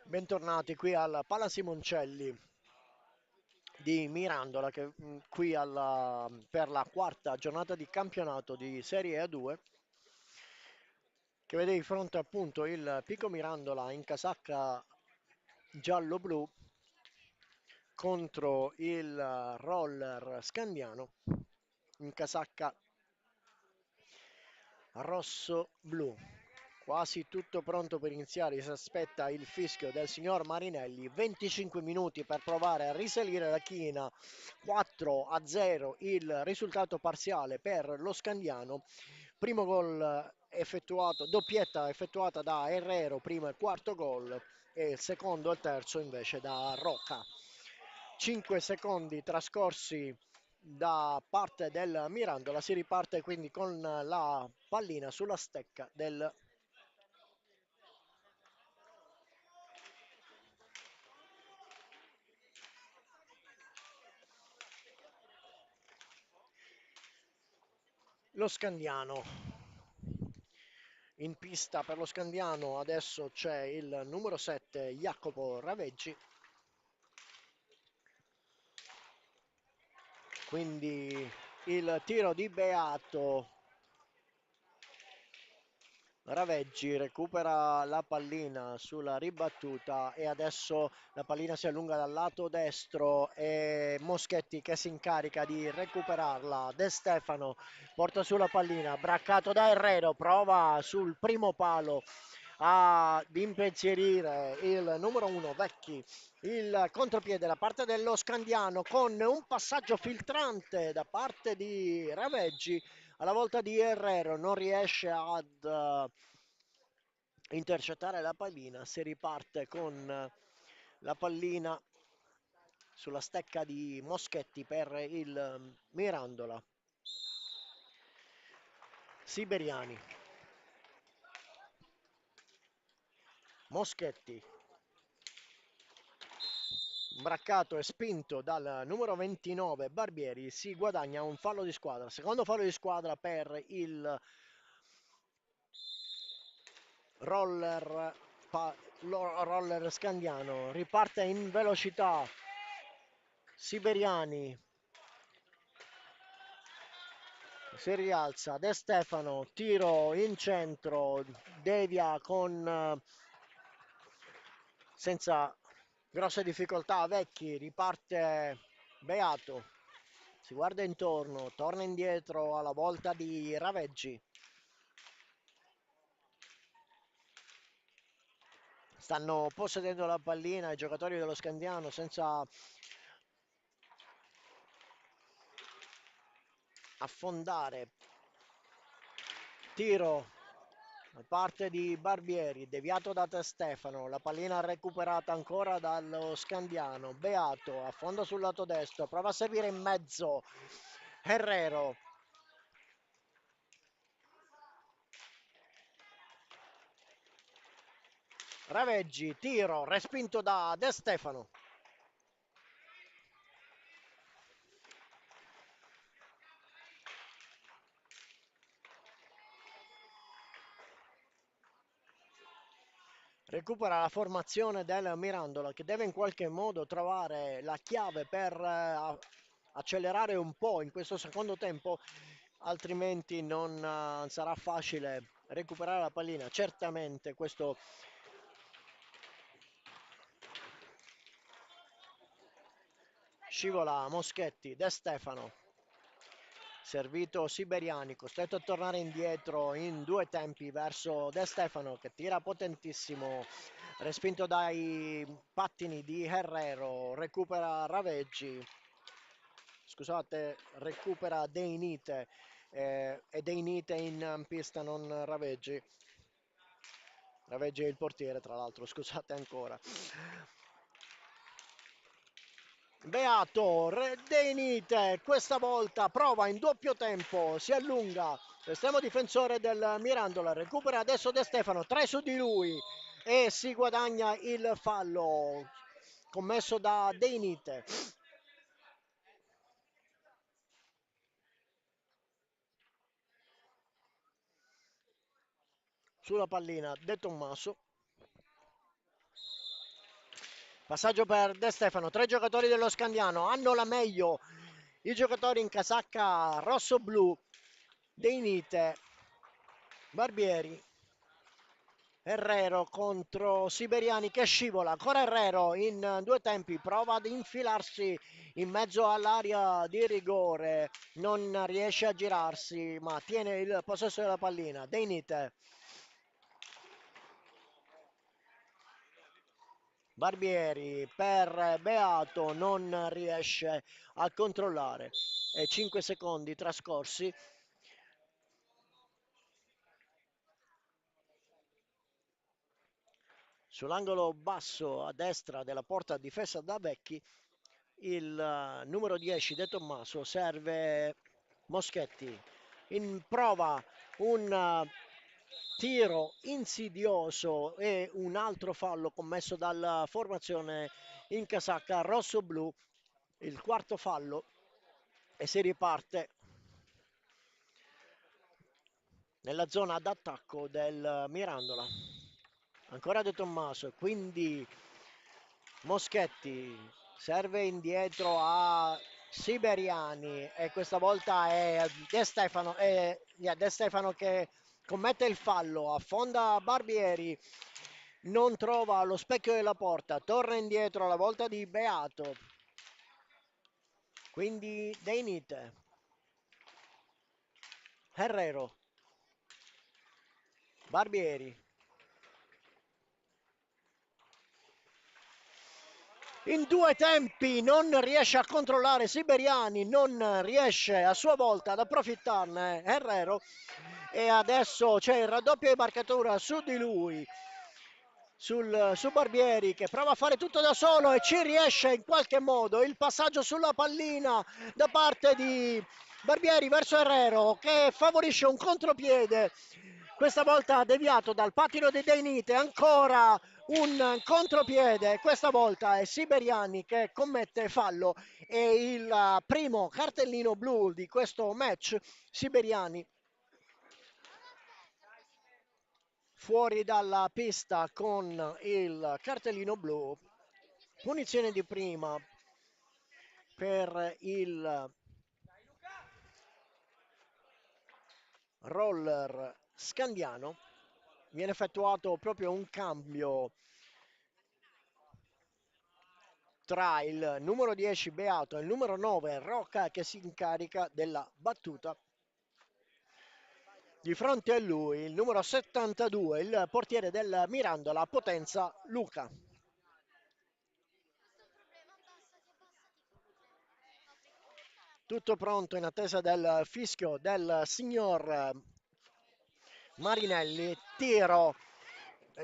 Bentornati qui al Pala Simoncelli di Mirandola, che qui per la quarta giornata di campionato di Serie A2, che vede di fronte appunto il Pico Mirandola in casacca giallo-blu contro il Roller Scandiano in casacca rosso-blu. Quasi tutto pronto per iniziare, si aspetta il fischio del signor Marinelli, 25 minuti per provare a risalire la china, 4-0 il risultato parziale per lo Scandiano, primo gol effettuato, doppietta effettuata da Herrero, primo e quarto gol, e il secondo e il terzo invece da Rocca. 5 secondi trascorsi da parte del Mirandola, si riparte quindi con la pallina sulla stecca del lo Scandiano. In pista per lo Scandiano adesso c'è il numero 7 Jacopo Raveggi, quindi il tiro di Beato. Raveggi recupera la pallina sulla ribattuta e adesso la pallina si allunga dal lato destro e Moschetti che si incarica di recuperarla. De Stefano porta sulla pallina, braccato da Herrero, prova sul primo palo ad impensierire il numero 1 Vecchi. Il contropiede da parte dello Scandiano con un passaggio filtrante da parte di Raveggi, alla volta di Herrero non riesce ad intercettare la pallina, si riparte con la pallina sulla stecca di Moschetti per il Mirandola. Siberiani, Moschetti, braccato e spinto dal numero 29 Barbieri, si guadagna un fallo di squadra, secondo fallo di squadra per il roller, roller Scandiano. Riparte in velocità Siberiani, si rialza De Stefano, tiro in centro, devia con senza grosse difficoltà Vecchi, riparte Beato, si guarda intorno, torna indietro alla volta di Raveggi. Stanno possedendo la pallina i giocatori dello Scandiano senza affondare. Tiro da parte di Barbieri, deviato da De Stefano, la pallina recuperata ancora dallo Scandiano. Beato affonda sul lato destro, prova a servire in mezzo Herrero. Raveggi, tiro, respinto da De Stefano. Recupera la formazione del Mirandola che deve in qualche modo trovare la chiave per accelerare un po' in questo secondo tempo, altrimenti non sarà facile recuperare la pallina. Certamente questo scivola Moschetti, De Stefano, servito Siberiani, costretto a tornare indietro in due tempi verso De Stefano che tira potentissimo, respinto dai pattini di Herrero, recupera Raveggi, scusate, recupera Deinite, e Deinite in pista, non Raveggi. Raveggi è il portiere, tra l'altro, scusate ancora. Beato, Deinite, questa volta prova in doppio tempo, si allunga, l'estremo difensore del Mirandola, recupera adesso De Stefano, 3 su di lui e si guadagna il fallo commesso da Deinite. Sulla pallina De Tommaso, Passaggio per De Stefano, 3 giocatori dello Scandiano, hanno la meglio i giocatori in casacca rosso-blu, Deinite, Barbieri, Herrero contro Siberiani che scivola, ancora Herrero in due tempi, prova ad infilarsi in mezzo all'area di rigore, non riesce a girarsi ma tiene il possesso della pallina, Deinite. Barbieri per Beato non riesce a controllare e 5 secondi trascorsi. Sull'angolo basso a destra della porta difesa da Vecchi il numero 10 De Tommaso serve Moschetti in prova un tiro insidioso e un altro fallo commesso dalla formazione in casacca rosso-blu, il quarto fallo e si riparte nella zona d'attacco del Mirandola. Ancora De Tommaso, quindi Moschetti serve indietro a Siberiani e questa volta è De Stefano che commette il fallo, affonda Barbieri, non trova lo specchio della porta, torna indietro alla volta di Beato, quindi Deinite, Herrero, Barbieri. In due tempi non riesce a controllare Siberiani, non riesce a sua volta ad approfittarne Herrero e adesso c'è il raddoppio di marcatura su di lui, su Barbieri che prova a fare tutto da solo e ci riesce in qualche modo. Il passaggio sulla pallina da parte di Barbieri verso Herrero che favorisce un contropiede, questa volta deviato dal pattino di Deinite, ancora un contropiede, questa volta è Siberiani che commette fallo e il primo cartellino blu di questo match. Siberiani fuori dalla pista con il cartellino blu, punizione di prima per il roller scandiano, viene effettuato proprio un cambio tra il numero 10 Beato e il numero 9 Rocca che si incarica della battuta. Di fronte a lui il numero 72, il portiere del Mirandola, Potenza Luca. Tutto pronto in attesa del fischio del signor Marinelli. Tiro,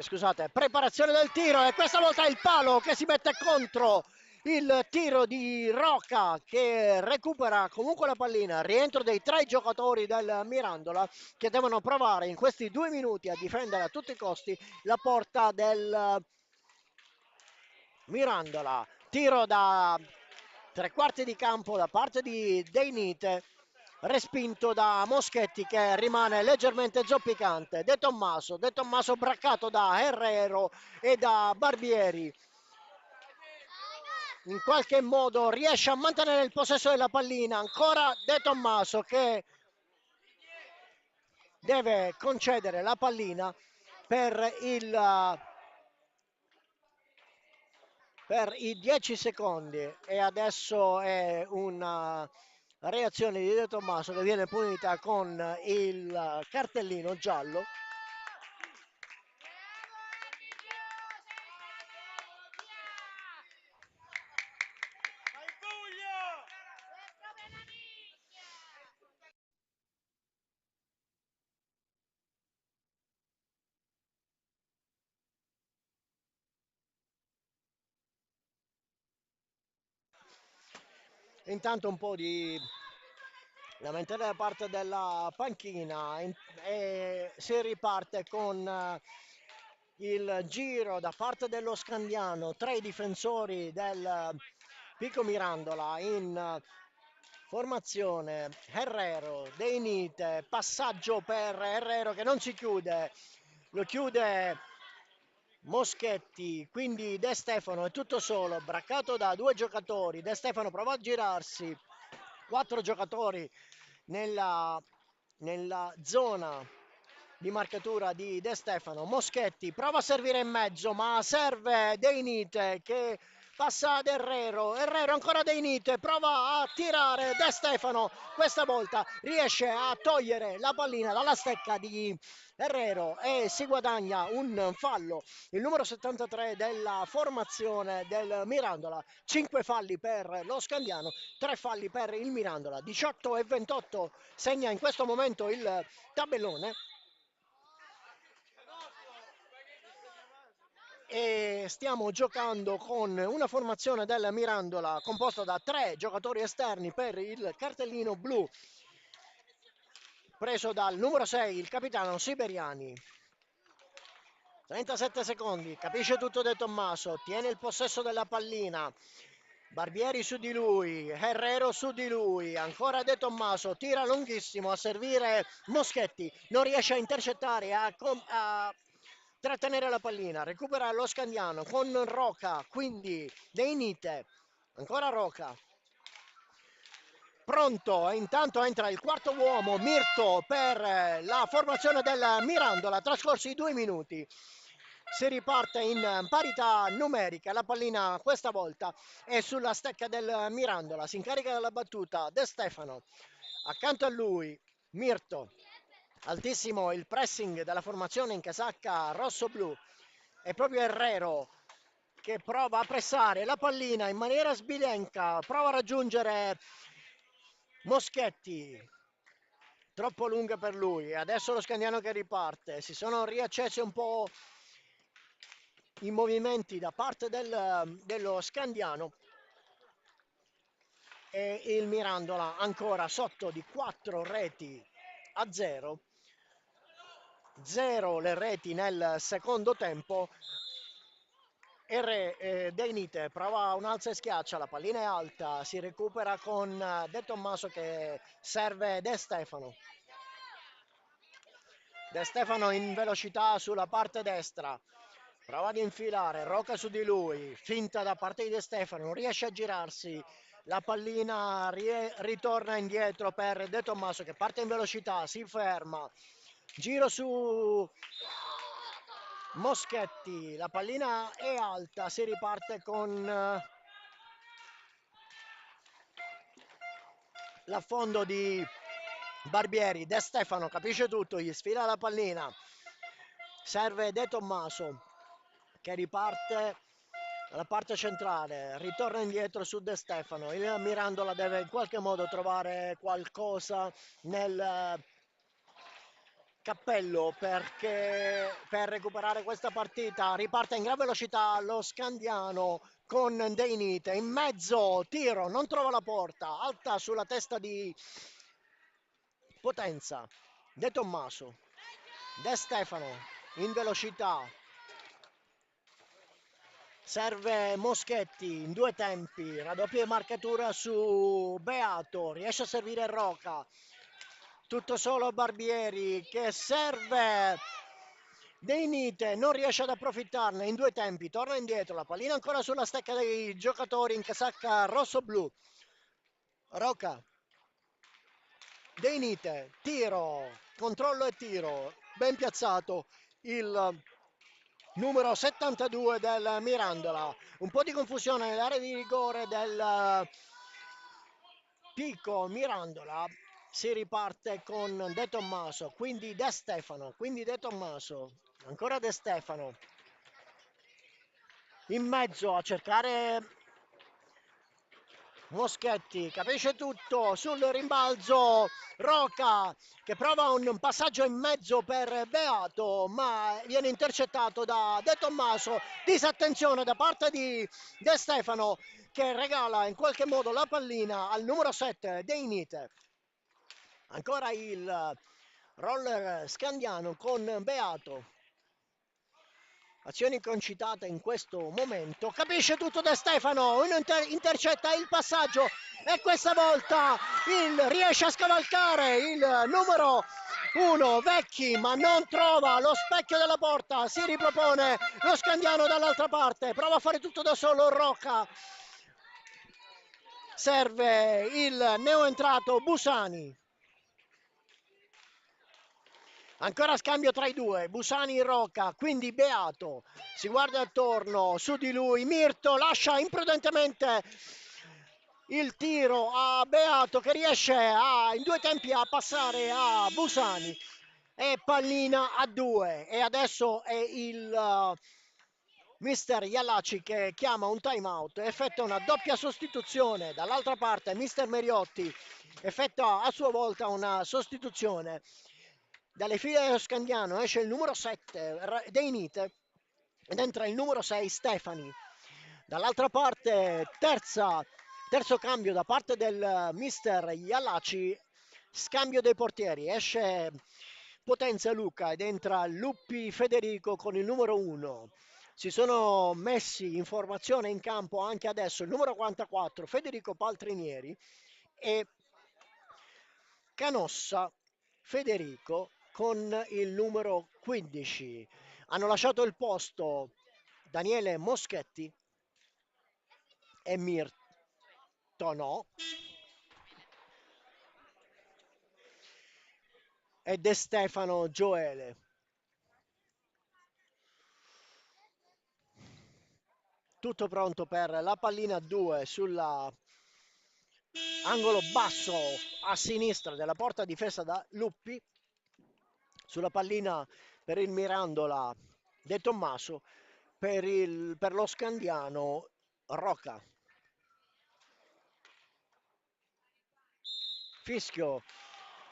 scusate, preparazione del tiro e questa volta il palo che si mette contro il tiro di Rocca che recupera comunque la pallina, rientro dei tre giocatori del Mirandola che devono provare in questi 2 minuti a difendere a tutti i costi la porta del Mirandola. Tiro da 3 quarti di campo da parte di Deinite, respinto da Moschetti che rimane leggermente zoppicante. De Tommaso braccato da Herrero e da Barbieri. In qualche modo riesce a mantenere il possesso della pallina. Ancora De Tommaso che deve concedere la pallina per i 10 secondi e adesso è una reazione di De Tommaso che viene punita con il cartellino giallo. Intanto un po' di lamentele da parte della panchina e si riparte con il giro da parte dello Scandiano, 3 difensori del Pico Mirandola in formazione. Herrero, Deinite, passaggio per Herrero che non si chiude, lo chiude Moschetti, quindi De Stefano è tutto solo, braccato da due giocatori. De Stefano prova a girarsi, 4 giocatori nella zona di marcatura di De Stefano. Moschetti prova a servire in mezzo, ma serve De Inite che passa ad Herrero. Herrero ancora De Inite, prova a tirare De Stefano. Questa volta riesce a togliere la pallina dalla stecca di Herrero e si guadagna un fallo. Il numero 73 della formazione del Mirandola. 5 falli per lo Scandiano, 3 falli per il Mirandola. 18 e 28 segna in questo momento il tabellone. E stiamo giocando con una formazione del Mirandola composta da 3 giocatori esterni per il cartellino blu, preso dal numero 6, il capitano Siberiani. 37 secondi, capisce tutto De Tommaso, tiene il possesso della pallina. Barbieri su di lui, Herrero su di lui, ancora De Tommaso, tira lunghissimo a servire Moschetti, non riesce a intercettare, a trattenere la pallina, recupera lo Scandiano con Roca, quindi De Inite, ancora Roca. Pronto, e intanto entra il quarto uomo, Mirto, per la formazione del Mirandola, trascorsi i 2 minuti. Si riparte in parità numerica, la pallina questa volta è sulla stecca del Mirandola, si incarica della battuta De Stefano, accanto a lui Mirto, altissimo il pressing della formazione in casacca rosso-blu, è proprio Herrero che prova a pressare la pallina in maniera sbilenca, prova a raggiungere Moschetti, troppo lunga per lui, adesso lo Scandiano che riparte, si sono riaccesi un po' i movimenti da parte dello Scandiano e il Mirandola ancora sotto di 4 reti a 0. 0 le reti nel secondo tempo. De Inite prova un alza e schiaccia, la pallina è alta, si recupera con De Tommaso che serve De Stefano. De Stefano in velocità sulla parte destra, prova ad infilare, Roca su di lui, finta da parte di De Stefano, non riesce a girarsi, la pallina ritorna indietro per De Tommaso che parte in velocità, si ferma, giro su Moschetti, la pallina è alta, si riparte con l'affondo di Barbieri. De Stefano capisce tutto, gli sfila la pallina, serve De Tommaso che riparte dalla parte centrale, ritorna indietro su De Stefano, il Mirandola deve in qualche modo trovare qualcosa nel cappello perché per recuperare questa partita. Riparte in gran velocità lo Scandiano con De Inite in mezzo, tiro, non trova la porta, alta sulla testa di Potenza, De Tommaso, De Stefano in velocità, serve Moschetti in 2 tempi, raddoppia marcatura su Beato, riesce a servire Roca, tutto solo Barbieri che serve De Inite, non riesce ad approfittarne in 2 tempi, torna indietro, la pallina ancora sulla stecca dei giocatori in casacca rosso-blu. Roca, De Inite, tiro, controllo e tiro, ben piazzato il numero 72 del Mirandola. Un po' di confusione nell'area di rigore del Pico Mirandola. Si riparte con De Tommaso, quindi De Stefano, ancora De Stefano in mezzo a cercare Moschetti, capisce tutto sul rimbalzo, Roca che prova un passaggio in mezzo per Beato ma viene intercettato da De Tommaso, disattenzione da parte di De Stefano che regala in qualche modo la pallina al numero 7 De Inite. Ancora il roller scandiano con Beato, azioni concitate in questo momento, capisce tutto De Stefano, intercetta il passaggio e questa volta riesce a scavalcare il numero 1, Vecchi, ma non trova lo specchio della porta, si ripropone lo Scandiano dall'altra parte, prova a fare tutto da solo Rocca, serve il neoentrato Busani. Ancora scambio tra i due, Busani e Rocca, quindi Beato, si guarda attorno, su di lui, Mirto lascia imprudentemente il tiro a Beato che riesce in due tempi a passare a Busani e pallina a 2 e adesso è il mister Ialaci che chiama un time out, effettua una doppia sostituzione, dall'altra parte mister Meriotti effettua a sua volta una sostituzione. Dalle file dello Scandiano esce il numero 7 Deinite ed entra il numero 6 Stefani. Dall'altra parte terzo cambio da parte del mister Ialaci, scambio dei portieri, esce Potenza Luca ed entra Luppi Federico con il numero 1. Si sono messi in formazione in campo anche adesso il numero 44 Federico Paltrinieri e Canossa Federico con il numero 15. Hanno lasciato il posto Daniele Moschetti e Mirto no. E De Stefano Gioele. Tutto pronto per la pallina 2 sulla angolo basso a sinistra della porta difesa da Luppi. Sulla pallina per il Mirandola De Tommaso, per lo Scandiano Rocca. Fischio,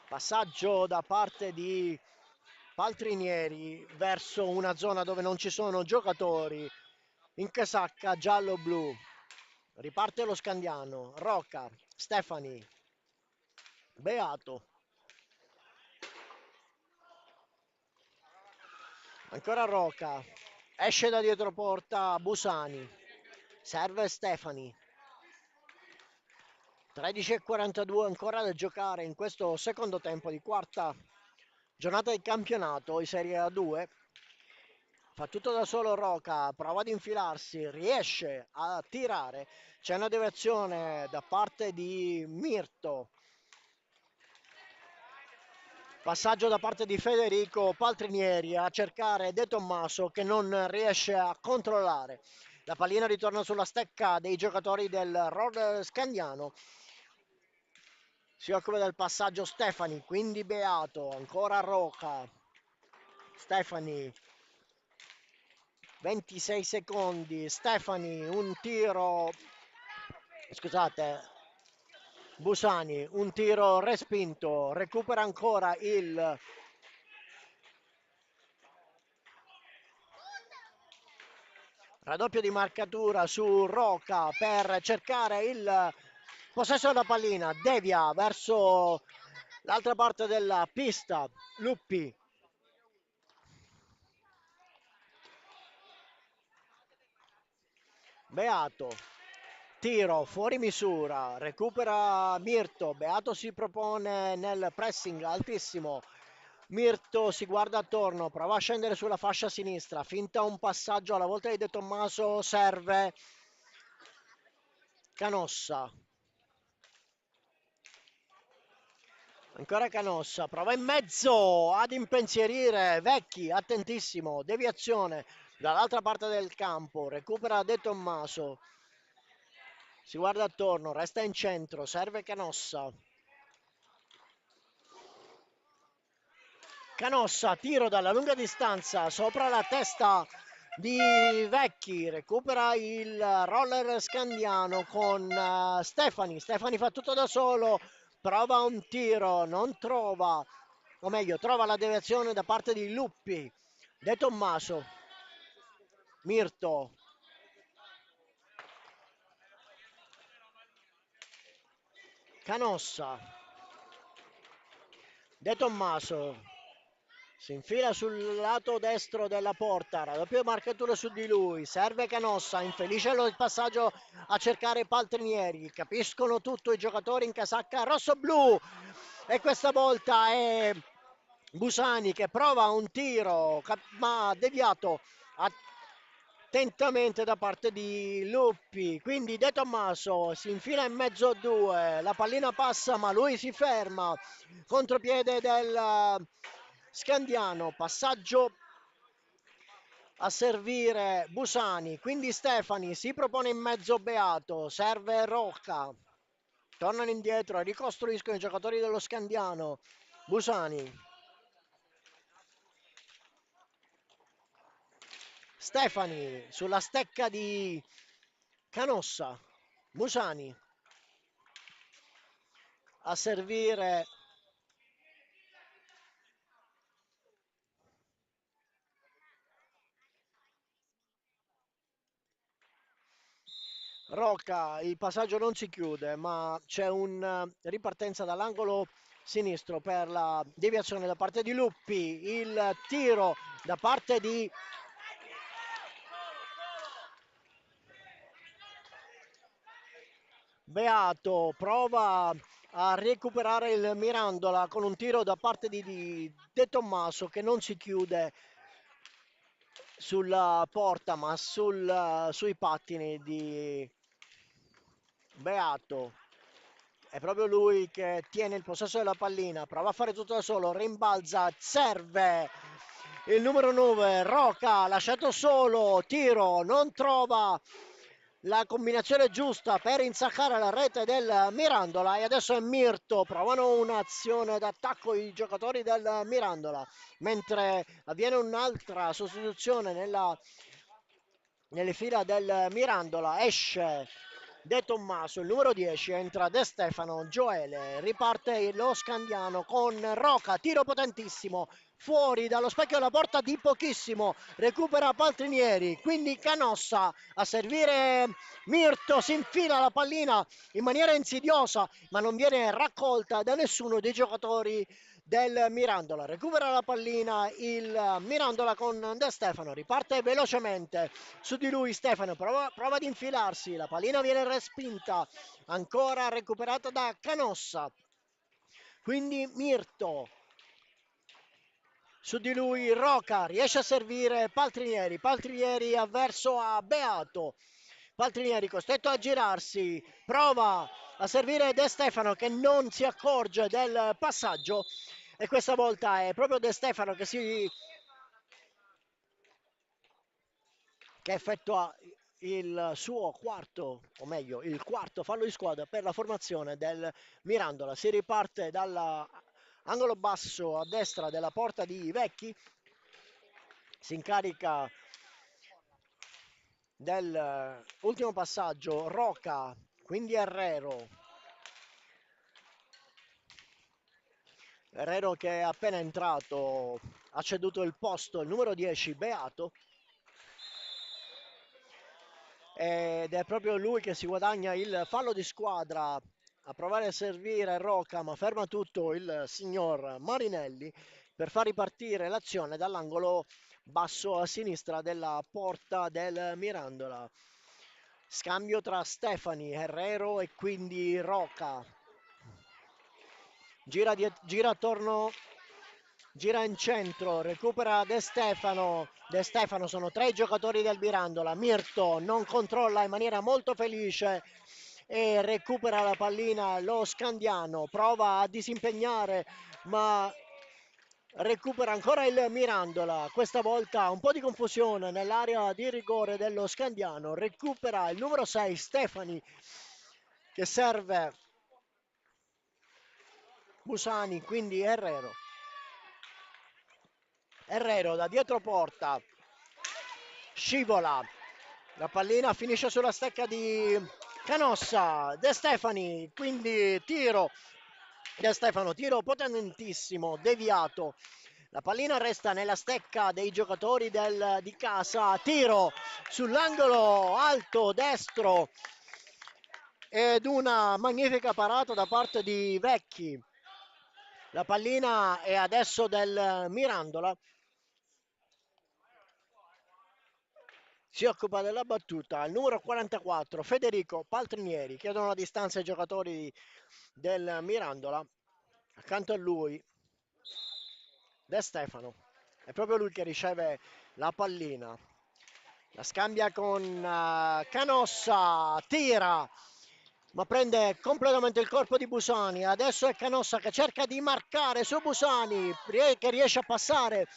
passaggio da parte di Paltrinieri verso una zona dove non ci sono giocatori, in casacca giallo-blu. Riparte lo Scandiano, Rocca, Stefani, Beato. Ancora Rocca, esce da dietro porta Busani, serve Stefani. 13:42 ancora da giocare in questo secondo tempo di quarta giornata di campionato in Serie A2. Fa tutto da solo Rocca, prova ad infilarsi, riesce a tirare. C'è una deviazione da parte di Mirto. Passaggio da parte di Federico Paltrinieri a cercare De Tommaso che non riesce a controllare. La pallina ritorna sulla stecca dei giocatori del Rod Scandiano. Si occupa del passaggio Stefani, quindi Beato, ancora Rocca. Stefani, 26 secondi, Stefani, un tiro, scusate, Busani, un tiro respinto, recupera ancora il raddoppio di marcatura su Rocca per cercare il possesso della pallina, devia verso l'altra parte della pista, Luppi. Beato, tiro fuori misura, recupera Mirto, Beato si propone nel pressing altissimo, Mirto si guarda attorno, prova a scendere sulla fascia sinistra, finta un passaggio alla volta di De Tommaso, serve Canossa. Ancora Canossa, prova in mezzo ad impensierire Vecchi, attentissimo, deviazione dall'altra parte del campo, recupera De Tommaso. Si guarda attorno, resta in centro, serve Canossa. Canossa, tiro dalla lunga distanza, sopra la testa di Vecchi, recupera il roller Scandiano con Stefani. Stefani fa tutto da solo, prova un tiro, non trova, o meglio, trova la deviazione da parte di Luppi. De Tommaso, Mirto. Canossa, De Tommaso si infila sul lato destro della porta, raddoppio marcatura su di lui, serve Canossa, infelice il passaggio a cercare Paltrinieri, capiscono tutto i giocatori in casacca rosso-blu e questa volta è Busani che prova un tiro ma deviato attentamente da parte di Luppi, quindi De Tommaso si infila in mezzo a due, la pallina passa ma lui si ferma, contropiede del Scandiano, passaggio a servire Busani, quindi Stefani si propone in mezzo Beato, serve Rocca, tornano indietro e ricostruiscono i giocatori dello Scandiano. Busani, Stefani sulla stecca di Canossa, Busani a servire Rocca, il passaggio non si chiude, ma c'è una ripartenza dall'angolo sinistro per la deviazione da parte di Luppi, il tiro da parte di Beato, prova a recuperare il Mirandola con un tiro da parte di De Tommaso che non si chiude sulla porta ma sui pattini di Beato. È proprio lui che tiene il possesso della pallina, prova a fare tutto da solo, rimbalza, serve il numero 9, Roca, lasciato solo, tiro, non trova la combinazione giusta per insaccare la rete del Mirandola e adesso è Mirto, provano un'azione d'attacco i giocatori del Mirandola, mentre avviene un'altra sostituzione nelle fila del Mirandola, esce De Tommaso, il numero 10, entra De Stefano, Gioele, riparte lo Scandiano con Roca, tiro potentissimo, fuori dallo specchio della porta di pochissimo, recupera Paltrinieri, quindi Canossa a servire Mirto, si infila la pallina in maniera insidiosa, ma non viene raccolta da nessuno dei giocatori del Mirandola. Recupera la pallina il Mirandola con De Stefano, riparte velocemente su di lui Stefano, prova ad infilarsi, la pallina viene respinta, ancora recuperata da Canossa. Quindi Mirto su di lui Roca riesce a servire Paltrinieri, Paltrinieri avverso a Beato, Paltrinieri costretto a girarsi, prova a servire De Stefano che non si accorge del passaggio e questa volta è proprio De Stefano che effettua il suo quarto, o meglio, il quarto fallo di squadra per la formazione del Mirandola. Si riparte dall'angolo basso a destra della porta di Vecchi, si incarica dell'ultimo passaggio Roca, quindi Herrero che è appena entrato ha ceduto il posto, il numero 10 Beato, ed è proprio lui che si guadagna il fallo di squadra a provare a servire Roca, ma ferma tutto il signor Marinelli per far ripartire l'azione dall'angolo basso a sinistra della porta del Mirandola. Scambio tra Stefani, Herrero e quindi Roca. Gira attorno, gira in centro, recupera De Stefano. De Stefano sono tre i giocatori del Mirandola. Mirto non controlla in maniera molto felice e recupera la pallina lo Scandiano. Prova a disimpegnare, ma recupera ancora il Mirandola. Questa volta un po' di confusione nell'area di rigore dello Scandiano. Recupera il numero 6 Stefani che serve Busani, quindi Herrero. Herrero da dietro porta, scivola, la pallina finisce sulla stecca di Canossa, De Stefani, quindi tiro, De Stefano, tiro potentissimo, deviato, la pallina resta nella stecca dei giocatori di casa, tiro sull'angolo alto destro ed una magnifica parata da parte di Vecchi. La pallina è adesso del Mirandola. Si occupa della battuta il numero 44 Federico Paltrinieri, chiedono la distanza ai giocatori del Mirandola, accanto a lui De Stefano. È proprio lui che riceve la pallina. La scambia con Canossa, tira, ma prende completamente il corpo di Busani. Adesso è Canossa che cerca di marcare su Busani, che riesce a passare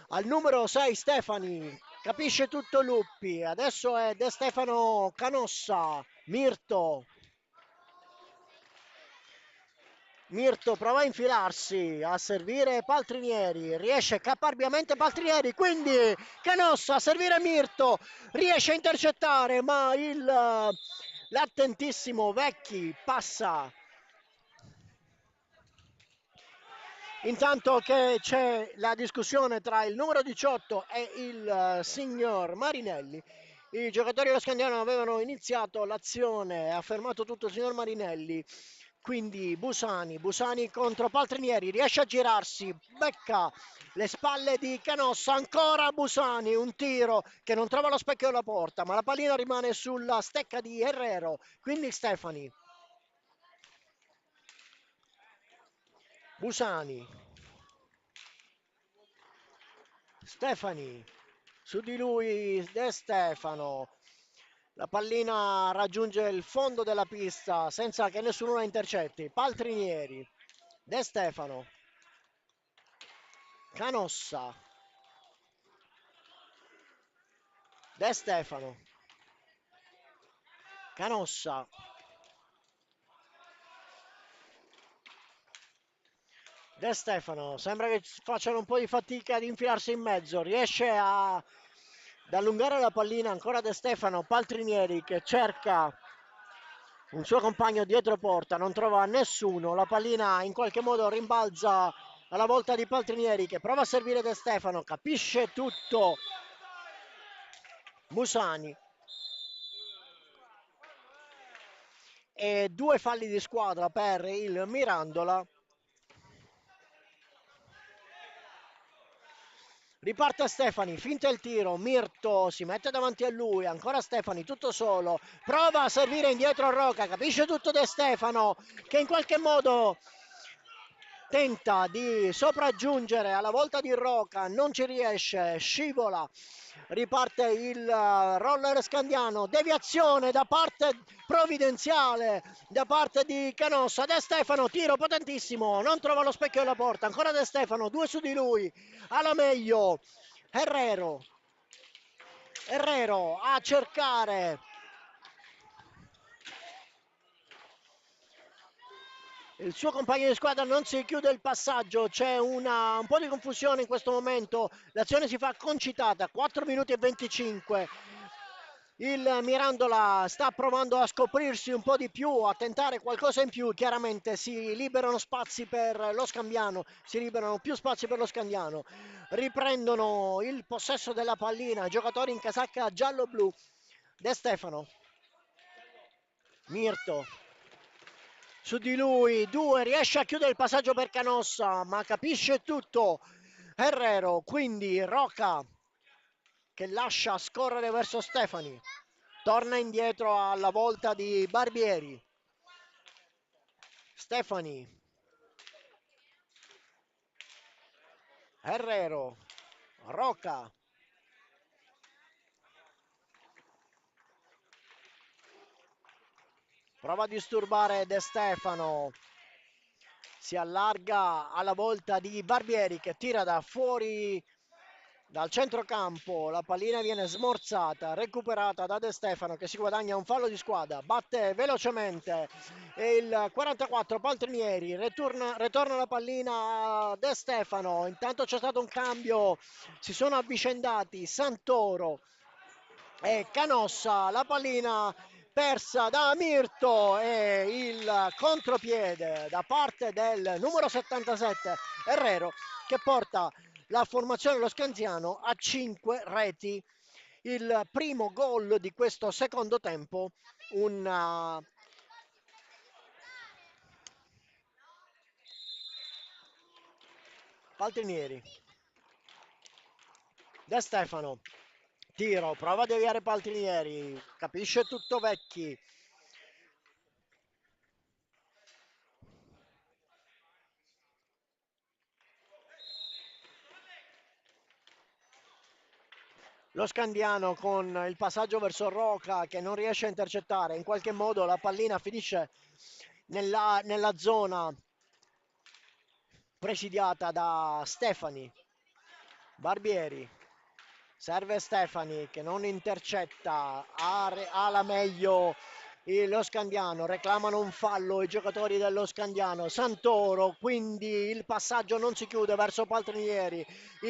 al numero 6 Stefani. Capisce tutto Luppi. Adesso è De Stefano Canossa. Mirto prova a infilarsi, a servire Paltrinieri, riesce caparbiamente Paltrinieri, quindi Canossa a servire Mirto, riesce a intercettare, ma l'attentissimo Vecchi passa. Intanto che c'è la discussione tra il numero 18 e il signor Marinelli, i giocatori dello Scandiano avevano iniziato l'azione, ha fermato tutto il signor Marinelli, quindi Busani contro Paltrinieri, riesce a girarsi, becca le spalle di Canossa, ancora Busani, un tiro che non trova lo specchio della porta, ma la pallina rimane sulla stecca di Herrero, quindi Stefani. Busani. Stefani, su di lui De Stefano, la pallina raggiunge il fondo della pista senza che nessuno la intercetti, Paltrinieri, De Stefano, Canossa, De Stefano, Canossa, De Stefano, sembra che facciano un po' di fatica ad infilarsi in mezzo, riesce ad allungare la pallina ancora De Stefano, Paltrinieri che cerca un suo compagno dietro porta, non trova nessuno, la pallina in qualche modo rimbalza alla volta di Paltrinieri che prova a servire De Stefano, capisce tutto Musani e due falli di squadra per il Mirandola. Riparte Stefani, finta il tiro, Mirto si mette davanti a lui, ancora Stefani tutto solo, prova a servire indietro Roca, capisce tutto De Stefano che in qualche modo tenta di sopraggiungere alla volta di Roca, non ci riesce, scivola, riparte il roller scandiano, deviazione da parte provvidenziale da parte di Canossa, De Stefano, tiro potentissimo, non trova lo specchio della porta, ancora De Stefano, due su di lui, alla meglio, Herrero a cercare il suo compagno di squadra, non si chiude il passaggio, c'è un po' di confusione in questo momento, l'azione si fa concitata, 4 minuti e 25. Il Mirandola sta provando a scoprirsi un po' di più, a tentare qualcosa in più, chiaramente si liberano spazi per lo Scambiano, si liberano più spazi per lo Scambiano, riprendono il possesso della pallina, giocatori in casacca giallo-blu, De Stefano, Mirto, su di lui, due, riesce a chiudere il passaggio per Canossa, ma capisce tutto Herrero, quindi Roca che lascia scorrere verso Stefani, torna indietro alla volta di Barbieri, Stefani, Herrero, Roca, prova a disturbare De Stefano, si allarga alla volta di Barbieri che tira da fuori dal centrocampo, la pallina viene smorzata, recuperata da De Stefano che si guadagna un fallo di squadra, batte velocemente e il 44 Paltrinieri, ritorna la pallina a De Stefano, intanto c'è stato un cambio, si sono avvicendati Santoro e Canossa, la pallina persa da Mirto e il contropiede da parte del numero 77 Herrero che porta la formazione dello Scanziano a 5 reti. Il primo gol di questo secondo tempo, un Paltrinieri, De Stefano, tiro, prova a deviare Paltrinieri, capisce tutto Vecchi, Lo Scandiano con il passaggio verso Roca che non riesce a intercettare, in qualche modo la pallina finisce nella zona presidiata da Stefani. Barbieri, serve Stefani che non intercetta, ha la meglio lo Scandiano, reclamano un fallo i giocatori dello Scandiano. Santoro, quindi il passaggio non si chiude verso Paltrinieri,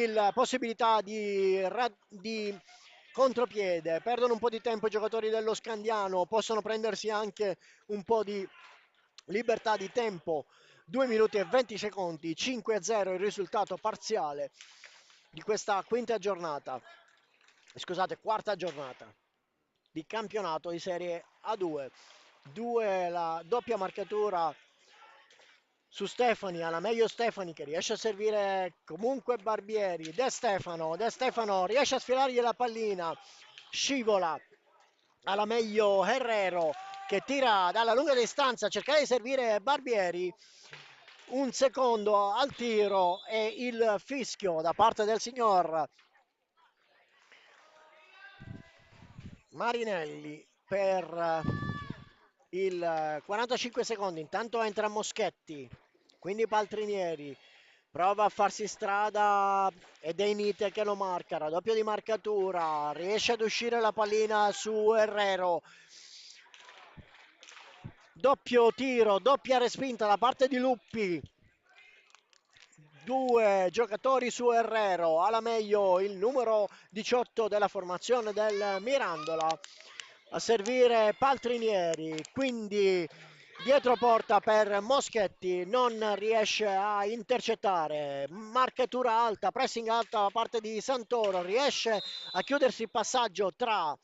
la possibilità di contropiede, perdono un po' di tempo i giocatori dello Scandiano, possono prendersi anche un po' di libertà di tempo. 2 minuti e 20 secondi, 5-0 il risultato parziale di questa quinta giornata, scusate, quarta giornata di campionato di Serie A2. La doppia marcatura su Stefani, alla meglio Stefani che riesce a servire comunque Barbieri. De Stefano riesce a sfilargli la pallina, scivola alla meglio Herrero che tira dalla lunga distanza a cercare di servire Barbieri. Un secondo al tiro e il fischio da parte del signor Marinelli per il 45 secondi. Intanto entra Moschetti, quindi Paltrinieri prova a farsi strada ed è Inite che lo marca, raddoppio di marcatura, riesce ad uscire la pallina su Herrero. Doppio tiro, doppia respinta da parte di Luppi. Due giocatori su Herrero, alla meglio il numero 18 della formazione del Mirandola, a servire Paltrinieri, quindi dietro porta per Moschetti, non riesce a intercettare, marcatura alta, pressing alta da parte di Santoro, riesce a chiudersi il passaggio tra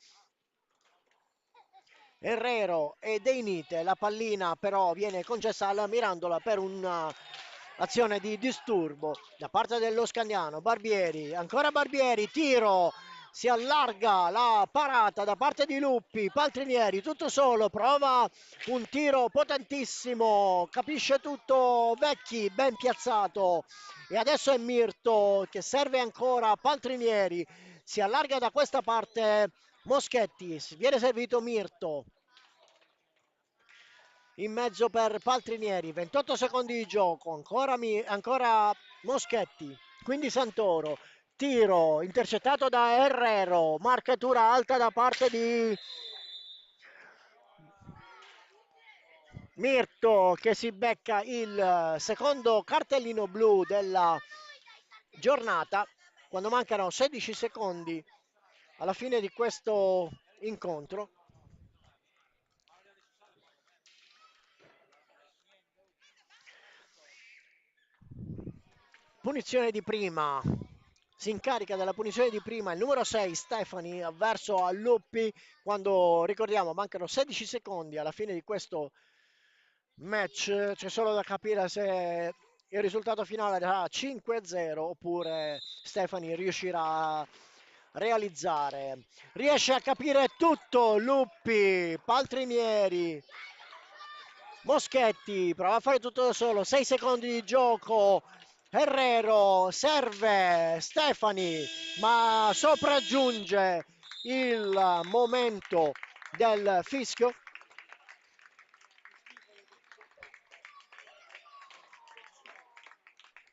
Herrero e Deinite, la pallina però viene concessa alla Mirandola per un'azione di disturbo da parte dello Scandiano. Barbieri, ancora Barbieri, tiro, si allarga la parata da parte di Luppi, Paltrinieri tutto solo, prova un tiro potentissimo, capisce tutto Vecchi, ben piazzato e adesso è Mirto che serve ancora Paltrinieri, si allarga da questa parte Moschetti, viene servito Mirto in mezzo per Paltrinieri, 28 secondi di gioco, ancora Moschetti, quindi Santoro, tiro intercettato da Herrero, marcatura alta da parte di Mirto che si becca il secondo cartellino blu della giornata quando mancano 16 secondi alla fine di questo incontro. Punizione di prima, si incarica della punizione di prima il numero 6 Stefani verso a Luppi quando ricordiamo mancano 16 secondi alla fine di questo match, c'è solo da capire se il risultato finale sarà 5-0 oppure Stefani riuscirà a realizzare. Riesce a capire tutto Luppi, Paltrinieri, Moschetti prova a fare tutto da solo, 6 secondi di gioco, Herrero serve Stefani ma sopraggiunge il momento del fischio.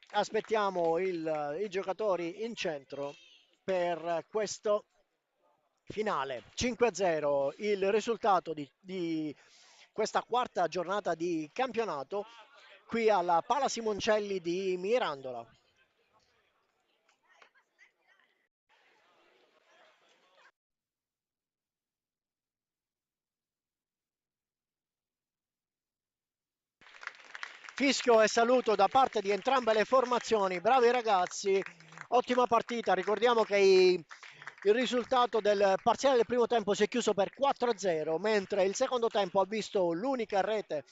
Aspettiamo i giocatori in centro per questo finale. 5-0 il risultato di questa quarta giornata di campionato qui alla Pala Simoncelli di Mirandola. Fischio e saluto da parte di entrambe le formazioni, bravi ragazzi, ottima partita, ricordiamo che il risultato del parziale del primo tempo si è chiuso per 4-0, mentre il secondo tempo ha visto l'unica rete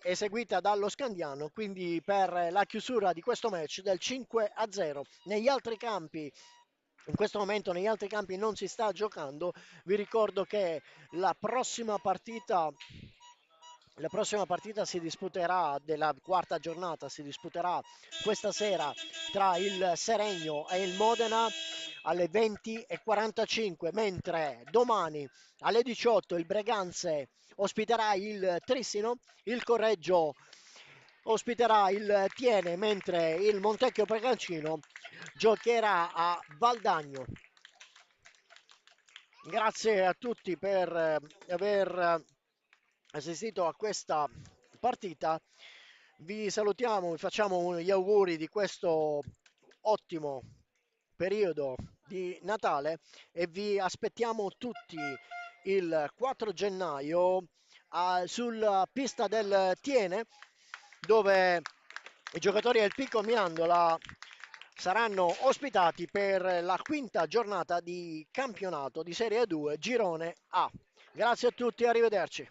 eseguita dallo Scandiano, quindi per la chiusura di questo match del 5-0. Negli altri campi in questo momento negli altri campi non si sta giocando, vi ricordo che la prossima partita si disputerà della quarta giornata, si disputerà questa sera tra il Seregno e il Modena alle 20:45, mentre domani alle 18 il Breganze ospiterà il Trissino, il Correggio ospiterà il Tiene, mentre il Montecchio Pregancino giocherà a Valdagno. Grazie a tutti per aver assistito a questa partita. Vi salutiamo, vi facciamo gli auguri di questo ottimo periodo di Natale e vi aspettiamo tutti il 4 gennaio sulla pista del Tiene, dove i giocatori del Pico Mirandola saranno ospitati per la quinta giornata di campionato di Serie 2 Girone A. Grazie a tutti, arrivederci.